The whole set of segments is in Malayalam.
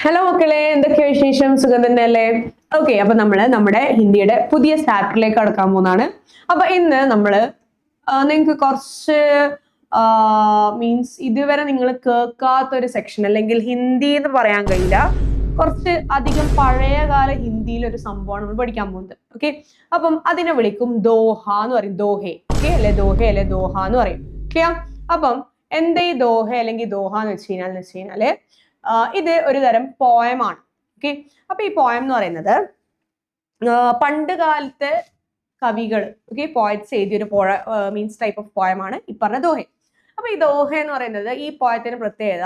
ഹലോ മക്കളെ, എന്തൊക്കെയാ വിശേഷം? സുഖം തന്നെയല്ലേ? ഓക്കെ, അപ്പൊ നമ്മള് നമ്മുടെ ഹിന്ദിയുടെ പുതിയ ചാപ്റ്ററിലേക്ക് കടക്കാൻ പോകുന്നതാണ്. അപ്പൊ ഇന്ന് നമ്മള് നിങ്ങൾക്ക് കുറച്ച് മീൻസ് ഇതുവരെ നിങ്ങൾ കേൾക്കാത്ത ഒരു സെക്ഷൻ, അല്ലെങ്കിൽ ഹിന്ദി എന്ന് പറയാൻ കഴിയില്ല, കുറച്ച് അധികം പഴയകാല ഹിന്ദിയിൽ ഒരു സംഭവമാണ് നമ്മൾ പഠിക്കാൻ പോകുന്നത്. ഓക്കെ, അപ്പം അതിനെ വിളിക്കും ദോഹ എന്ന് പറയും. ദോഹെ, ഓക്കെ അല്ലെ? ദോഹ അല്ലെ ദോഹ എന്ന് പറയും. ക്ലിയർ? അപ്പം എന്താ ഈ ദോഹ അല്ലെങ്കിൽ ദോഹ എന്ന് വെച്ച് കഴിഞ്ഞാല് ഇത് ഒരു തരം പോയമാണ്. ഓക്കെ, അപ്പൊ ഈ പോയം എന്ന് പറയുന്നത് പണ്ട് കാലത്തെ കവികൾ, ഓക്കെ, പോയറ്റ്സ് എഴുതിയൊരു മീൻസ് ടൈപ്പ് ഓഫ് പോയമാണ് ഈ പറഞ്ഞ ദോഹ. അപ്പൊ ഈ ദോഹ എന്ന് പറയുന്നത്, ഈ പോയത്തിന് പ്രത്യേകത,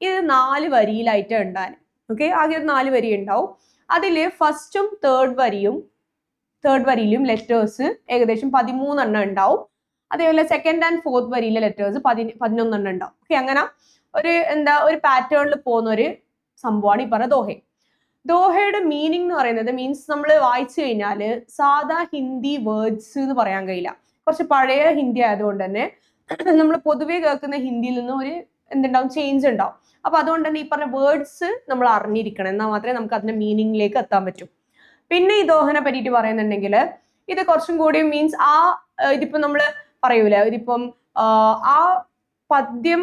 ഇത് 4 വരിയിലായിട്ട് ഉണ്ടാകും. ഓക്കെ, ആകെ ഒരു 4 വരി ഉണ്ടാവും. അതില് ഫസ്റ്റും തേർഡ് വരിയിലും ലെറ്റേഴ്സ് ഏകദേശം 13 എണ്ണം ഉണ്ടാവും. അതേപോലെ സെക്കൻഡ് ആൻഡ് ഫോർത്ത് വരിയിലെ ലെറ്റേഴ്സ് 11 എണ്ണം ഉണ്ടാവും. ഓക്കെ, അങ്ങനെ ഒരു പാറ്റേണിൽ പോകുന്ന ഒരു സംഭവമാണ് ഈ പറഞ്ഞ ദോഹ. ദോഹയുടെ മീനിങ് എന്ന് പറയുന്നത്, മീൻസ് നമ്മൾ വായിച്ചു കഴിഞ്ഞാൽ സാധാ ഹിന്ദി വേർഡ്സ് എന്ന് പറയാൻ കഴിയില്ല. കുറച്ച് പഴയ ഹിന്ദി ആയതുകൊണ്ട് തന്നെ നമ്മൾ പൊതുവെ കേൾക്കുന്ന ഹിന്ദിയിൽ നിന്നും ഒരു എന്തുണ്ടാവും, ചേഞ്ച് ഉണ്ടാവും. അപ്പൊ അതുകൊണ്ട് തന്നെ ഈ പറഞ്ഞ വേർഡ്സ് നമ്മൾ അറിഞ്ഞിരിക്കണം, എന്നാൽ മാത്രമേ നമുക്ക് അതിന്റെ മീനിങ്ങിലേക്ക് എത്താൻ പറ്റൂ. പിന്നെ ഈ ദോഹനെ പറ്റിയിട്ട് പറയുന്നുണ്ടെങ്കിൽ, ഇത് കുറച്ചും കൂടി മീൻസ് ഇതിപ്പോ നമ്മള് പറയൂല, ഇതിപ്പം ആ പദ്യം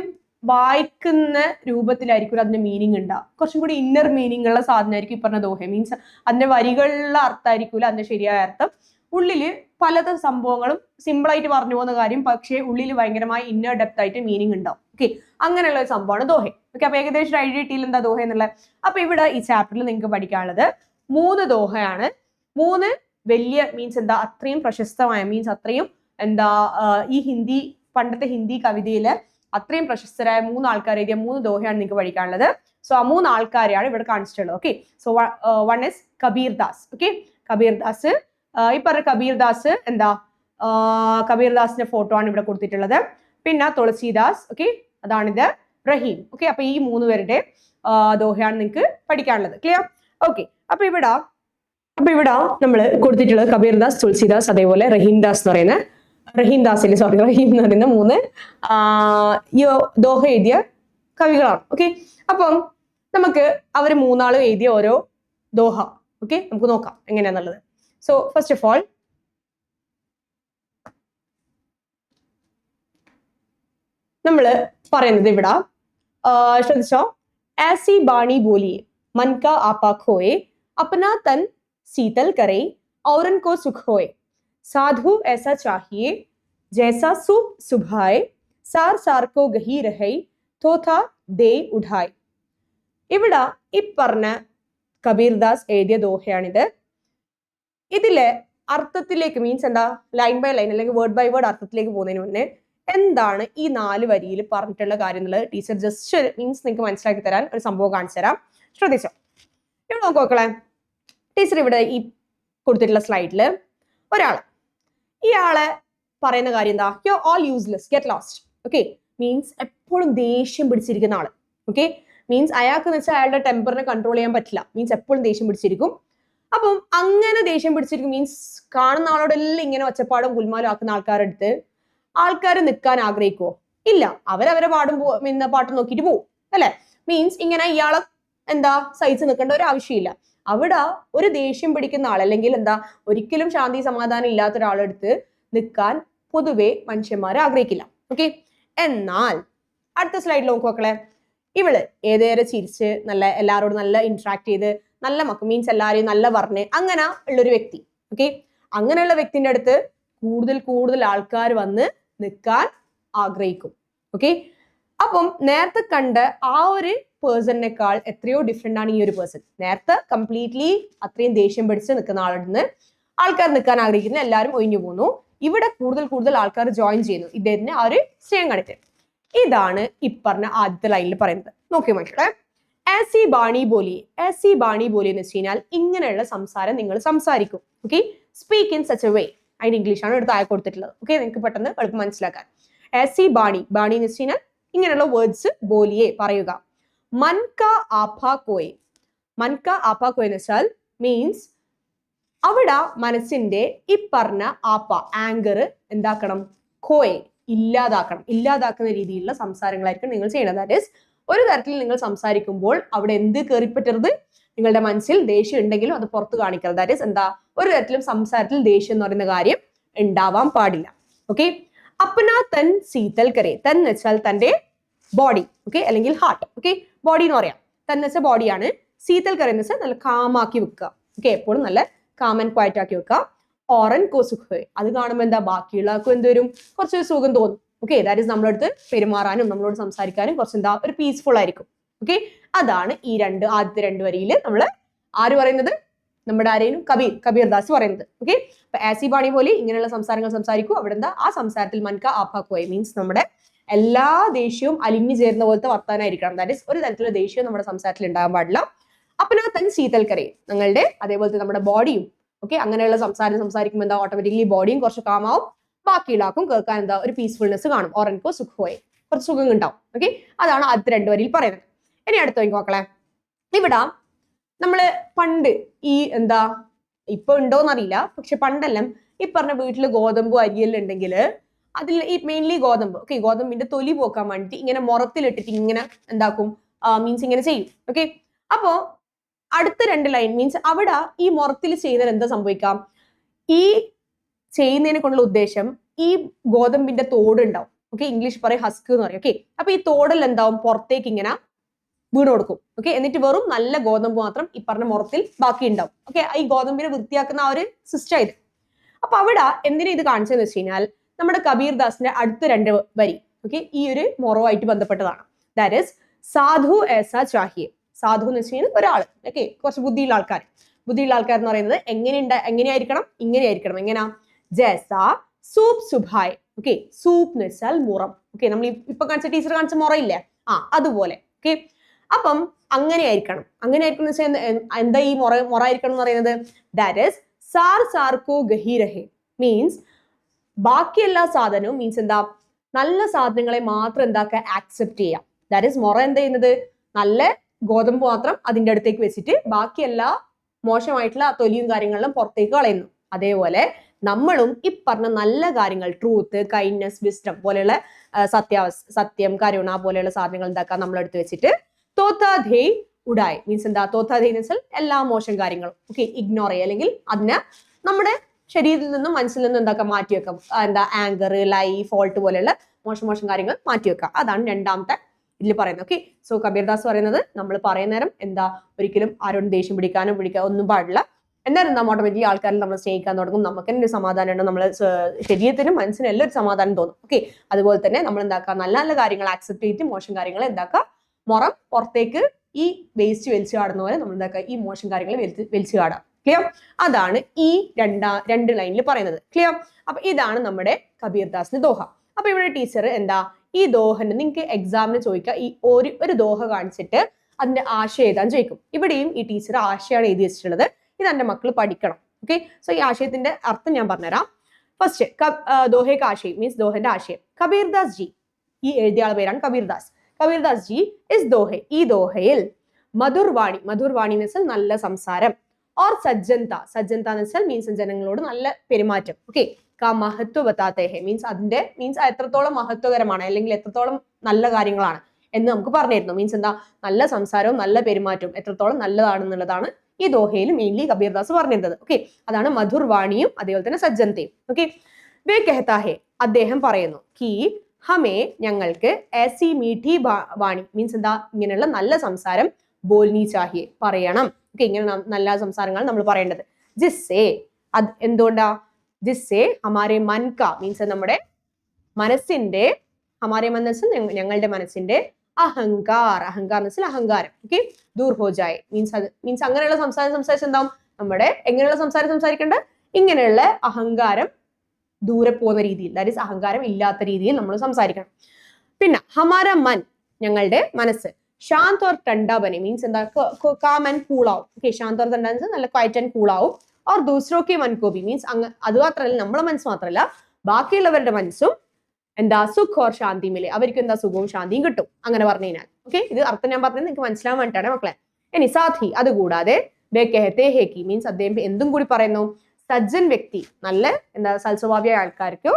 വായിക്കുന്ന രൂപത്തിലായിരിക്കും അതിന്റെ മീനിങ് ഉണ്ടാവും. കുറച്ചും കൂടി ഇന്നർ മീനിങ് ഉള്ള സാധനമായിരിക്കും ഈ പറഞ്ഞ ദോഹ. മീൻസ് അതിന്റെ വരികളിലുള്ള അർത്ഥമായിരിക്കൂല അതിന്റെ ശരിയായ അർത്ഥം. ഉള്ളില് പലത സംഭവങ്ങളും സിമ്പിൾ ആയിട്ട് പറഞ്ഞു പോകുന്ന കാര്യം, പക്ഷേ ഉള്ളിൽ ഭയങ്കരമായി ഇന്നർ ഡെപ്ത് ആയിട്ട് മീനിങ് ഉണ്ടാവും. ഓക്കെ, അങ്ങനെയുള്ള ഒരു സംഭവമാണ് ദോഹ. ഓക്കെ, അപ്പൊ ഏകദേശം ഒരു ഐഡിയ കിട്ടിയില്ല എന്താ ദോഹ എന്നുള്ളത്. അപ്പൊ ഇവിടെ ഈ ചാപ്റ്ററിൽ നിങ്ങൾക്ക് പഠിക്കാനുള്ളത് 3 ദോഹയാണ്. 3 വലിയ മീൻസ് എന്താ, അത്രയും പ്രശസ്തമായ, മീൻസ് അത്രയും ഈ പണ്ടത്തെ ഹിന്ദി കവിതയില് അത്രയും പ്രശസ്തരായ 3 ആൾക്കാർ എഴുതിയ 3 ദോഹയാണ് നിങ്ങൾക്ക് പഠിക്കാനുള്ളത്. സോ ആ 3 ആൾക്കാരെയാണ് ഇവിടെ കാണിച്ചിട്ടുള്ളത്. Okay, so one is Kabir Das. Okay, Kabir Das, ഈ പറഞ്ഞ കബീർ ദാസ് കബീർ ദാസിന്റെ ഫോട്ടോ ആണ് ഇവിടെ കൊടുത്തിട്ടുള്ളത്. പിന്നെ തുളസിദാസ്, ഓക്കെ, അതാണിത്. റഹീം. ഓക്കെ, അപ്പൊ ഈ 3 പേരുടെ ദോഹയാണ് നിങ്ങൾക്ക് പഠിക്കാനുള്ളത്. ക്ലിയർ? ഓക്കെ, അപ്പൊ ഇവിടെ നമ്മൾ കൊടുത്തിട്ടുള്ളത് കബീർ ദാസ്, തുളസിദാസ്, അതേപോലെ റഹീം എന്ന് പറയുന്ന 3 ദോഹ എഴുതിയ കവികളാണ്. ഓക്കെ, അപ്പം നമുക്ക് അവർ 3 ആളും എഴുതിയ ഓരോ ദോഹ, ഓക്കെ, നമുക്ക് നോക്കാം എങ്ങനെയാന്നുള്ളത്. സോ ഫസ്റ്റ് ഓഫ് ഓൾ നമ്മൾ പറയുന്നത് ഇവിടെ ശ്രദ്ധിച്ചോ, ऐसी बाणी बोलिए मन का आपा खोए अपना तन शीतल करे औरन को सुख होए साधु ऐसा चाहिए जैसा सुभाए सार सार को गही रहे തോഥാ ദേ ഉഠായ്. ഇവിടെ ഈ പറഞ്ഞ കബീർ ദാസ് എഴുതിയ ദോഹയാണിത്. ഇതിലെ അർത്ഥത്തിലേക്ക്, മീൻസ് എന്താ, ലൈൻ ബൈ ലൈൻ അല്ലെങ്കിൽ വേർഡ് ബൈ വേർഡ് അർത്ഥത്തിലേക്ക് പോകുന്നതിന് മുന്നേ എന്താണ് ഈ 4 വരിയിൽ പറഞ്ഞിട്ടുള്ള കാര്യം എന്നുള്ളത് ടീച്ചർ ജസ്റ്റ് മീൻസ് നിങ്ങൾക്ക് മനസ്സിലാക്കി തരാൻ ഒരു സംഭവം കാണിച്ചു തരാം. ശ്രദ്ധിച്ചോ, ഇവിടെ നോക്കുമക്കളെ. ടീച്ചർ ഇവിടെ ഈ കൊടുത്തിട്ടുള്ള സ്ലൈഡിൽ ഇയാളെ പറയുന്ന കാര്യം എന്താ, you all useless get lost. Okay, means എപ്പോഴും ദേഷ്യം പിടിച്ചിരിക്കുന്ന ആള്. ഓക്കെ, മീൻസ് അയാൾക്ക് വെച്ചാൽ അയാളുടെ ടെമ്പറിനെ കൺട്രോൾ ചെയ്യാൻ പറ്റില്ല. മീൻസ് എപ്പോഴും ദേഷ്യം പിടിച്ചിരിക്കും. അപ്പം അങ്ങനെ ദേഷ്യം പിടിച്ചിരിക്കും മീൻസ് കാണുന്ന ആളോടെല്ലാം ഇങ്ങനെ ഒച്ചപ്പാടും കുൽമാലും ആക്കുന്ന ആൾക്കാരെടുത്ത് ആൾക്കാർ നിൽക്കാൻ ആഗ്രഹിക്കുമോ? ഇല്ല, അവരവരെ പാട്ട് നോക്കിയിട്ട് പോവും, അല്ലെ? മീൻസ് ഇങ്ങനെ ഇയാളെ സഹിച്ച് നിൽക്കേണ്ട ഒരു ആവശ്യമില്ല. അവിടെ ഒരു ദേഷ്യം പിടിക്കുന്ന ആൾ, അല്ലെങ്കിൽ ഒരിക്കലും ശാന്തി സമാധാനം ഇല്ലാത്ത ഒരാളെടുത്ത് നിൽക്കാൻ പൊതുവെ മനുഷ്യന്മാർ ആഗ്രഹിക്കില്ല. ഓക്കെ, എന്നാൽ അടുത്ത സ്ലൈഡിൽ നോക്കുമക്കളെ, ഇവള് ഏതേറെ ചിരിച്ച് എല്ലാവരോടും നല്ല ഇന്ററാക്ട് ചെയ്ത് മീൻസ് എല്ലാവരെയും നല്ല പറഞ്ഞ് അങ്ങനെ ഉള്ളൊരു വ്യക്തി. ഓക്കെ, അങ്ങനെയുള്ള വ്യക്തിന്റെ അടുത്ത് കൂടുതൽ ആൾക്കാർ വന്ന് നിൽക്കാൻ ആഗ്രഹിക്കും. ഓക്കെ, അപ്പം നേരത്തെ കണ്ട ആ ഒരു പേഴ്സണിനേക്കാൾ എത്രയോ ഡിഫറെന്റ് ആണ് ഈ ഒരു പേഴ്സൺ. നേരത്തെ കംപ്ലീറ്റ്ലി അത്രയും ദേഷ്യം പിടിച്ച് നിൽക്കുന്ന ആളുടെ ആൾക്കാർ നിൽക്കാൻ ആഗ്രഹിക്കുന്ന എല്ലാവരും ഒഴിഞ്ഞു പോകുന്നു. ഇവിടെ കൂടുതൽ ആൾക്കാർ ജോയിൻ ചെയ്യുന്നു ഇദ്ദേഹത്തിന് ആ ഒരു സ്നേഹം കാണിച്ച്. ഇതാണ് ഈ പറഞ്ഞ ആദ്യത്തെ ലൈനിൽ പറയുന്നത്. നോക്കിയോ മക്കളെ, ऐसी बाणी बोलिए എന്ന് വെച്ച് കഴിഞ്ഞാൽ ഇങ്ങനെയുള്ള സംസാരം നിങ്ങൾ സംസാരിക്കും. Okay, speak in such a way. അതിന് ഇംഗ്ലീഷാണ് എടുത്ത് താഴെ കൊടുത്തിട്ടുള്ളത്. ഓക്കെ, നിങ്ങൾക്ക് പെട്ടെന്ന് എളുപ്പം മനസ്സിലാക്കാൻ. ऐसी बाणी എന്ന് വെച്ച് കഴിഞ്ഞാൽ ഇങ്ങനെയുള്ള വേർഡ്സ് ബോലിയെ പറയുക. मन का आपा कोए എന്ന് വെച്ചാൽ മീൻസ് അവിടെ മനസ്സിന്റെ ഈ പറഞ്ഞ ആപ്പ, ആങ്കർ എന്താക്കണം, കോയെ ഇല്ലാതാക്കുന്ന രീതിയിലുള്ള സംസാരങ്ങളായിരിക്കും നിങ്ങൾ ചെയ്യണം. ദാറ്റ് ഈസ് ഒരു തരത്തിൽ നിങ്ങൾ സംസാരിക്കുമ്പോൾ അവിടെ എന്ത് കയറിപ്പറ്റരുത്, നിങ്ങളുടെ മനസ്സിൽ ദേഷ്യം ഉണ്ടെങ്കിലും അത് പുറത്ത് കാണിക്കരുത്. ദാറ്റ് ഈസ് എന്താ, ഒരു തരത്തിലും സംസാരത്തിൽ ദേഷ്യം എന്ന് പറയുന്ന കാര്യം ഉണ്ടാവാൻ പാടില്ല. ഓക്കെ, അപ്ന തൻ ശീതൽ കരെ. തൻ എന്ന് വെച്ചാൽ തന്റെ ബോഡി, ഓക്കെ, അല്ലെങ്കിൽ ഹാർട്ട്. ഓക്കെ, ബോഡി എന്ന് പറയാം. തൻ എന്ന് വെച്ചാൽ ബോഡിയാണ്. ശീതൽ കരെ എന്ന് വെച്ചാൽ നല്ല കാമാക്കി വെക്കുക. ഓക്കെ, എപ്പോഴും നല്ല കാം ആൻഡ് ക്വയറ്റ് ആക്കി വെക്കുക. ഓറൻ കോ സുഖ്, അത് കാണുമ്പോൾ എന്താ, ബാക്കിയുള്ളവർക്കും എന്തൊരും കുറച്ച് സുഖം തോന്നും. ഓക്കെ, ദാറ്റ് ഈസ് നമ്മളടുത്ത് പെരുമാറാനും നമ്മളോട് സംസാരിക്കാനും കുറച്ച് എന്താ ഒരു പീസ്ഫുൾ ആയിരിക്കും. ഓക്കെ, അതാണ് ഈ ആദ്യത്തെ 2 വരിയിൽ നമ്മൾ ആര് പറയുന്നത്, നമ്മുടെ ആരെയും കബീർദാസ് പറയുന്നത്. ഓക്കെ, അപ്പൊ ആസി ബാണി പോലെ ഇങ്ങനെയുള്ള സംസാരങ്ങൾ സംസാരിക്കൂ. അവിടെ എന്താ, ആ സംസാരത്തിൽ മൻക ആപ്പാക്കുവായി മീൻസ് നമ്മുടെ എല്ലാ ദേഷ്യവും അലിഞ്ഞു ചേരുന്ന പോലത്തെ വർത്താനായിരിക്കണം. ദാറ്റ് ഈസ് ഒരു തരത്തിലുള്ള ദേഷ്യവും നമ്മുടെ സംസാരത്തിൽ ഉണ്ടാകാൻ പാടില്ല. അപ്പനാ തൻ ശീതൽ കരെ, നിങ്ങളുടെ അതേപോലത്തെ നമ്മുടെ ബോഡിയും. ഓക്കെ, അങ്ങനെയുള്ള സംസാരിക്കുമ്പോൾ എന്താ, ഓട്ടോമാറ്റിക്കലി ബോഡിയും കുറച്ച് കാമാവും, ബാക്കിയുള്ളാക്കും കേൾക്കാൻ എന്താ ഒരു പീസ്ഫുൾനെസ് കാണും. ഓറൻകോ സുഖമായി, കുറച്ച് സുഖം ഉണ്ടാവും. ഓക്കെ, അതാണ് ആദ്യത്തെ 2 വരിയിൽ പറയുന്നത്. ഇനി അടുത്ത നോക്കളെ, ഇവിടെ നമ്മള് പണ്ട് ഈ എന്താ, ഇപ്പൊ ഉണ്ടോന്നറിയില്ല, പക്ഷെ പണ്ടെല്ലാം ഈ പറഞ്ഞ വീട്ടിൽ ഗോതമ്പ് അരിയെല്ലാം ഉണ്ടെങ്കിൽ അതിൽ ഈ മെയിൻലി ഗോതമ്പ്, ഓക്കെ, ഗോതമ്പിന്റെ തൊലി പോക്കാൻ വേണ്ടിട്ട് ഇങ്ങനെ മുറത്തിലിട്ടിട്ട് ഇങ്ങനെ എന്താക്കും, മീൻസ് ഇങ്ങനെ ചെയ്യും. ഓക്കെ, അപ്പോ അടുത്ത 2 ലൈൻ മീൻസ് അവിടെ ഈ മുറത്തിൽ ചെയ്യുന്നതിന് എന്താ സംഭവിക്കാം, ഈ ചെയ്യുന്നതിനെ കൊണ്ടുള്ള ഉദ്ദേശം ഈ ഗോതമ്പിന്റെ തോട് ഉണ്ടാവും. ഓക്കെ, ഇംഗ്ലീഷ് പറയും ഹസ്ക് എന്ന് പറയും. ഓക്കെ, അപ്പൊ ഈ തോടിൽ എന്താവും, പുറത്തേക്ക് ഇങ്ങനെ വീണ് കൊടുക്കും. ഓക്കെ, എന്നിട്ട് വെറും നല്ല ഗോതമ്പ് മാത്രം ഈ പറഞ്ഞ മുറത്തിൽ ബാക്കി ഉണ്ടാവും. ഓക്കെ, ഈ ഗോതമ്പിനെ വൃത്തിയാക്കുന്ന ആ ഒരു സിസ്റ്റം ഇത്. അപ്പൊ അവിടെ എന്തിനാ ഇത് കാണിച്ചതെന്ന് വെച്ച് കഴിഞ്ഞാൽ നമ്മുടെ കബീർദാസിന്റെ അടുത്ത 2 വരി, ഓക്കെ, ഈ ഒരു മൊറവുമായിട്ട് ബന്ധപ്പെട്ടതാണ്. ദാറ്റ് ഈസ് സാധു ഏസാ ചാഹിയെ. സാധു എന്ന് വെച്ച് കഴിഞ്ഞാൽ ഒരാൾ, ഓക്കെ, കുറച്ച് ബുദ്ധിയുള്ള ആൾക്കാർ. ബുദ്ധിയുള്ള ആൾക്കാർ എന്ന് പറയുന്നത് എങ്ങനെയായിരിക്കണം, ഇങ്ങനെയായിരിക്കണം. എങ്ങനെയാ, ജേസ സൂപ്പ് സുഭായ്. ഓക്കെ, സൂപ്പ് എന്ന് വെച്ചാൽ മുറം. ഓക്കെ, നമ്മൾ ഇപ്പൊ കാണിച്ച ടീച്ചർ കാണിച്ച മുറയില്ലേ, അതുപോലെ. ഓക്കെ, അപ്പം അങ്ങനെയായിരിക്കണം. അങ്ങനെയായിരിക്കണം എന്ന് വെച്ചാൽ എന്താ ഈ മുറ ആയിരിക്കണം എന്ന് പറയുന്നത്, ദാറ്റ് ഈസ് സാർ സാർക്കോ ഗഹി രഹേ മീൻസ് ബാക്കി എല്ലാ സാധനവും മീൻസ് എന്താ, നല്ല സാധനങ്ങളെ മാത്രം എന്താക്കുക, ആക്സെപ്റ്റ് ചെയ്യാം. ദാറ്റ് ഈസ് മുറ എന്താ ചെയ്യുന്നത്, നല്ല ഗോതമ്പ് മാത്രം അതിന്റെ അടുത്തേക്ക് വെച്ചിട്ട് ബാക്കി എല്ലാ മോശമായിട്ടുള്ള തൊലിയും കാര്യങ്ങളിലും പുറത്തേക്ക് കളയുന്നു. അതേപോലെ നമ്മളും ഈ പറഞ്ഞ നല്ല കാര്യങ്ങൾ, ട്രൂത്ത്, കൈൻഡ്നെസ്, വിസ്ഡം പോലെയുള്ള സത്യം, കരുണ പോലെയുള്ള സാധനങ്ങൾ എന്താക്കാം, നമ്മളെടുത്ത് വെച്ചിട്ട് തോത്താധേ ഉടായ് മീൻസ് എന്താ, തോത്താധേ എന്ന് വെച്ചാൽ എല്ലാ മോശം കാര്യങ്ങളും ഓക്കെ ഇഗ്നോർ ചെയ്യുക, അല്ലെങ്കിൽ അതിനെ നമ്മുടെ ശരീരത്തിൽ നിന്നും മനസ്സിൽ നിന്നും എന്താക്കാം, മാറ്റിവെക്കാം. എന്താ, ആങ്കർ, ലൈ, ഫോൾട്ട് പോലെയുള്ള മോശം കാര്യങ്ങൾ മാറ്റിവെക്കാം. അതാണ് 2ാമത്തെ ഇതിൽ പറയുന്നത്. ഓക്കെ, സോ കബീർദാസ് പറയുന്നത് നമ്മൾ പറയുന്ന നേരം എന്താ, ഒരിക്കലും ആരോടും ദേഷ്യം പിടിക്കാനോ ഒന്നും പാടില്ല. എന്നാലും എന്താ, ഓട്ടോമാറ്റിക്കലി ആൾക്കാരിൽ നമ്മൾ സ്നേഹിക്കാൻ തുടങ്ങും. നമുക്ക് തന്നെ ഒരു സമാധാനം ഉണ്ട്, നമ്മൾ ശരീരത്തിനും മനസ്സിനും എല്ലാം ഒരു സമാധാനം തോന്നും. ഓക്കെ, അതുപോലെ തന്നെ നമ്മൾ എന്താക്കുക, നല്ല നല്ല കാര്യങ്ങൾ ആക്സെപ്റ്റ് ചെയ്തിട്ട് മോശം കാര്യങ്ങൾ എന്താക്കുക, മുറം പുറത്തേക്ക് ഈ വേസ്റ്റ് വലിച്ചു കാടുന്ന പോലെ നമ്മൾ എന്താക്കുക, ഈ മോശം കാര്യങ്ങൾ വലിച്ചു കാടാം. ക്ലിയർ? അതാണ് ഈ 2 ലൈനിൽ പറയുന്നത്. ക്ലിയർ? അപ്പൊ ഇതാണ് നമ്മുടെ കബീർദാസിന്റെ ദോഹ. അപ്പൊ ഇവിടെ ടീച്ചർ എന്താ, ഈ ദോഹന് നിങ്ങൾക്ക് എക്സാമിന് ചോദിക്കുക, ഈ ഒരു ദോഹ കാണിച്ചിട്ട് അതിന്റെ ആശയം എഴുതാൻ ചോദിക്കും. ഇവിടെയും ഈ ടീച്ചർ ആശയമാണ് എഴുതി വെച്ചിട്ടുള്ളത്. ഇത് എന്റെ മക്കൾ പഠിക്കണം. ഓക്കെ, സോ ഈ ആശയത്തിന്റെ അർത്ഥം ഞാൻ പറഞ്ഞുതരാം. ഫസ്റ്റ് ദോഹയ്ക്ക് ആശയം മീൻസ് ദോഹന്റെ ആശയം. കബീർദാസ് ജി, ഈ എഴുതിയ ആളുടെ പേരാണ് കബീർദാസ്. കബീർദാസ് ജി ഇസ് ദോഹെ, ഈ ദോഹയിൽ മധുർവാണി എന്ന് വെച്ചാൽ നല്ല സംസാരം, ഓർ സജ്ജനത എന്ന് വെച്ചാൽ മീൻസ് ജനങ്ങളോട് നല്ല പെരുമാറ്റം. ഓക്കെ, കാ മഹത്വ ബത്താത്തെ ഹെ മീൻസ് അതിന്റെ മീൻസ് എത്രത്തോളം മഹത്വകരമാണ് അല്ലെങ്കിൽ എത്രത്തോളം നല്ല കാര്യങ്ങളാണ് എന്ന് നമുക്ക് പറഞ്ഞിരുന്നു. മീൻസ് എന്താ, നല്ല സംസാരവും നല്ല പെരുമാറ്റവും എത്രത്തോളം നല്ലതാണെന്നുള്ളതാണ് ഈ ദോഹയിൽ മെയിൻലി കബീർദാസ് പറഞ്ഞിരുന്നത്. ഓക്കെ, അതാണ് മധുർവാണിയും അതേപോലെ തന്നെ സജ്ജനതയും. ഓക്കെ, വേ കെഹ്താ ഹെ, അദ്ദേഹം പറയുന്നു, കി ഹമേ ഞങ്ങൾക്ക് ഏസി മീഠി വാണി മീൻസ് എന്താ, ഇങ്ങനെയുള്ള നല്ല സംസാരം ബോൽനി ചാഹിയെ പറയണം. ഓക്കെ, ഇങ്ങനെ നല്ല സംസാരങ്ങൾ നമ്മൾ പറയേണ്ടത്. ജിസ്സേ, അത് എന്തുകൊണ്ടാ, ജിസ്സേ ഹമാരെ മൻക മീൻസ് നമ്മുടെ മനസ്സിന്റെ, ഹമാരെ മൻ ഞങ്ങളുടെ മനസ്സിന്റെ അഹങ്കാരം എന്ന് വെച്ചാൽ അഹങ്കാരം. ഓക്കെ, ദൂർ ഹോ ജായ് മീൻസ് അങ്ങനെയുള്ള സംസാരം സംസാരിച്ചെന്താവും, നമ്മുടെ എങ്ങനെയുള്ള സംസാരം സംസാരിക്കേണ്ടത്, ഇങ്ങനെയുള്ള അഹങ്കാരം ദൂരെ പോകുന്ന രീതിയിൽ, ദാറ്റ് ഈസ് അഹങ്കാരം ഇല്ലാത്ത രീതിയിൽ നമ്മൾ സംസാരിക്കണം. പിന്നെ ഹമാര മൻ ഞങ്ങളുടെ മനസ്സ്, ശാന്ത് ഓർ ടണ്ട ബനെ മീൻസ് എന്താ, കാം ആൻഡ് കൂൾ ആവും. ഓക്കെ, ശാന്ത് ഓർ ടണ്ട നല്ല ക്വയറ്റ് ആൻഡ് കൂൾ ആവും. Or ദൂസരോക്കെ Mann co B means അത് മാത്രമല്ല, നമ്മളെ മനസ്സ് മാത്രമല്ല ബാക്കിയുള്ളവരുടെ മനസ്സും എന്താ, സുഖ് ഓർ ശാന്തി മിലെ, അവർക്ക് എന്താ സുഖവും ശാന്തിയും കിട്ടും. അങ്ങനെ പറഞ്ഞു കഴിഞ്ഞാൽ ഓക്കെ, ഇത് അർത്ഥം ഞാൻ പറഞ്ഞത് നിങ്ങൾക്ക് മനസ്സിലാവാൻ വേണ്ടിയിട്ടാണ് മക്കളെ. ഇനി സാഥി, അതുകൂടാതെ വേ കെഹത്തെ ഹേ കി മീൻസ് അദ്ദേഹം എന്തും കൂടി പറയുന്നു, സജ്ജൻ വ്യക്തി നല്ല എന്താ സൽസ്വഭാവിയായ ആൾക്കാർക്ക്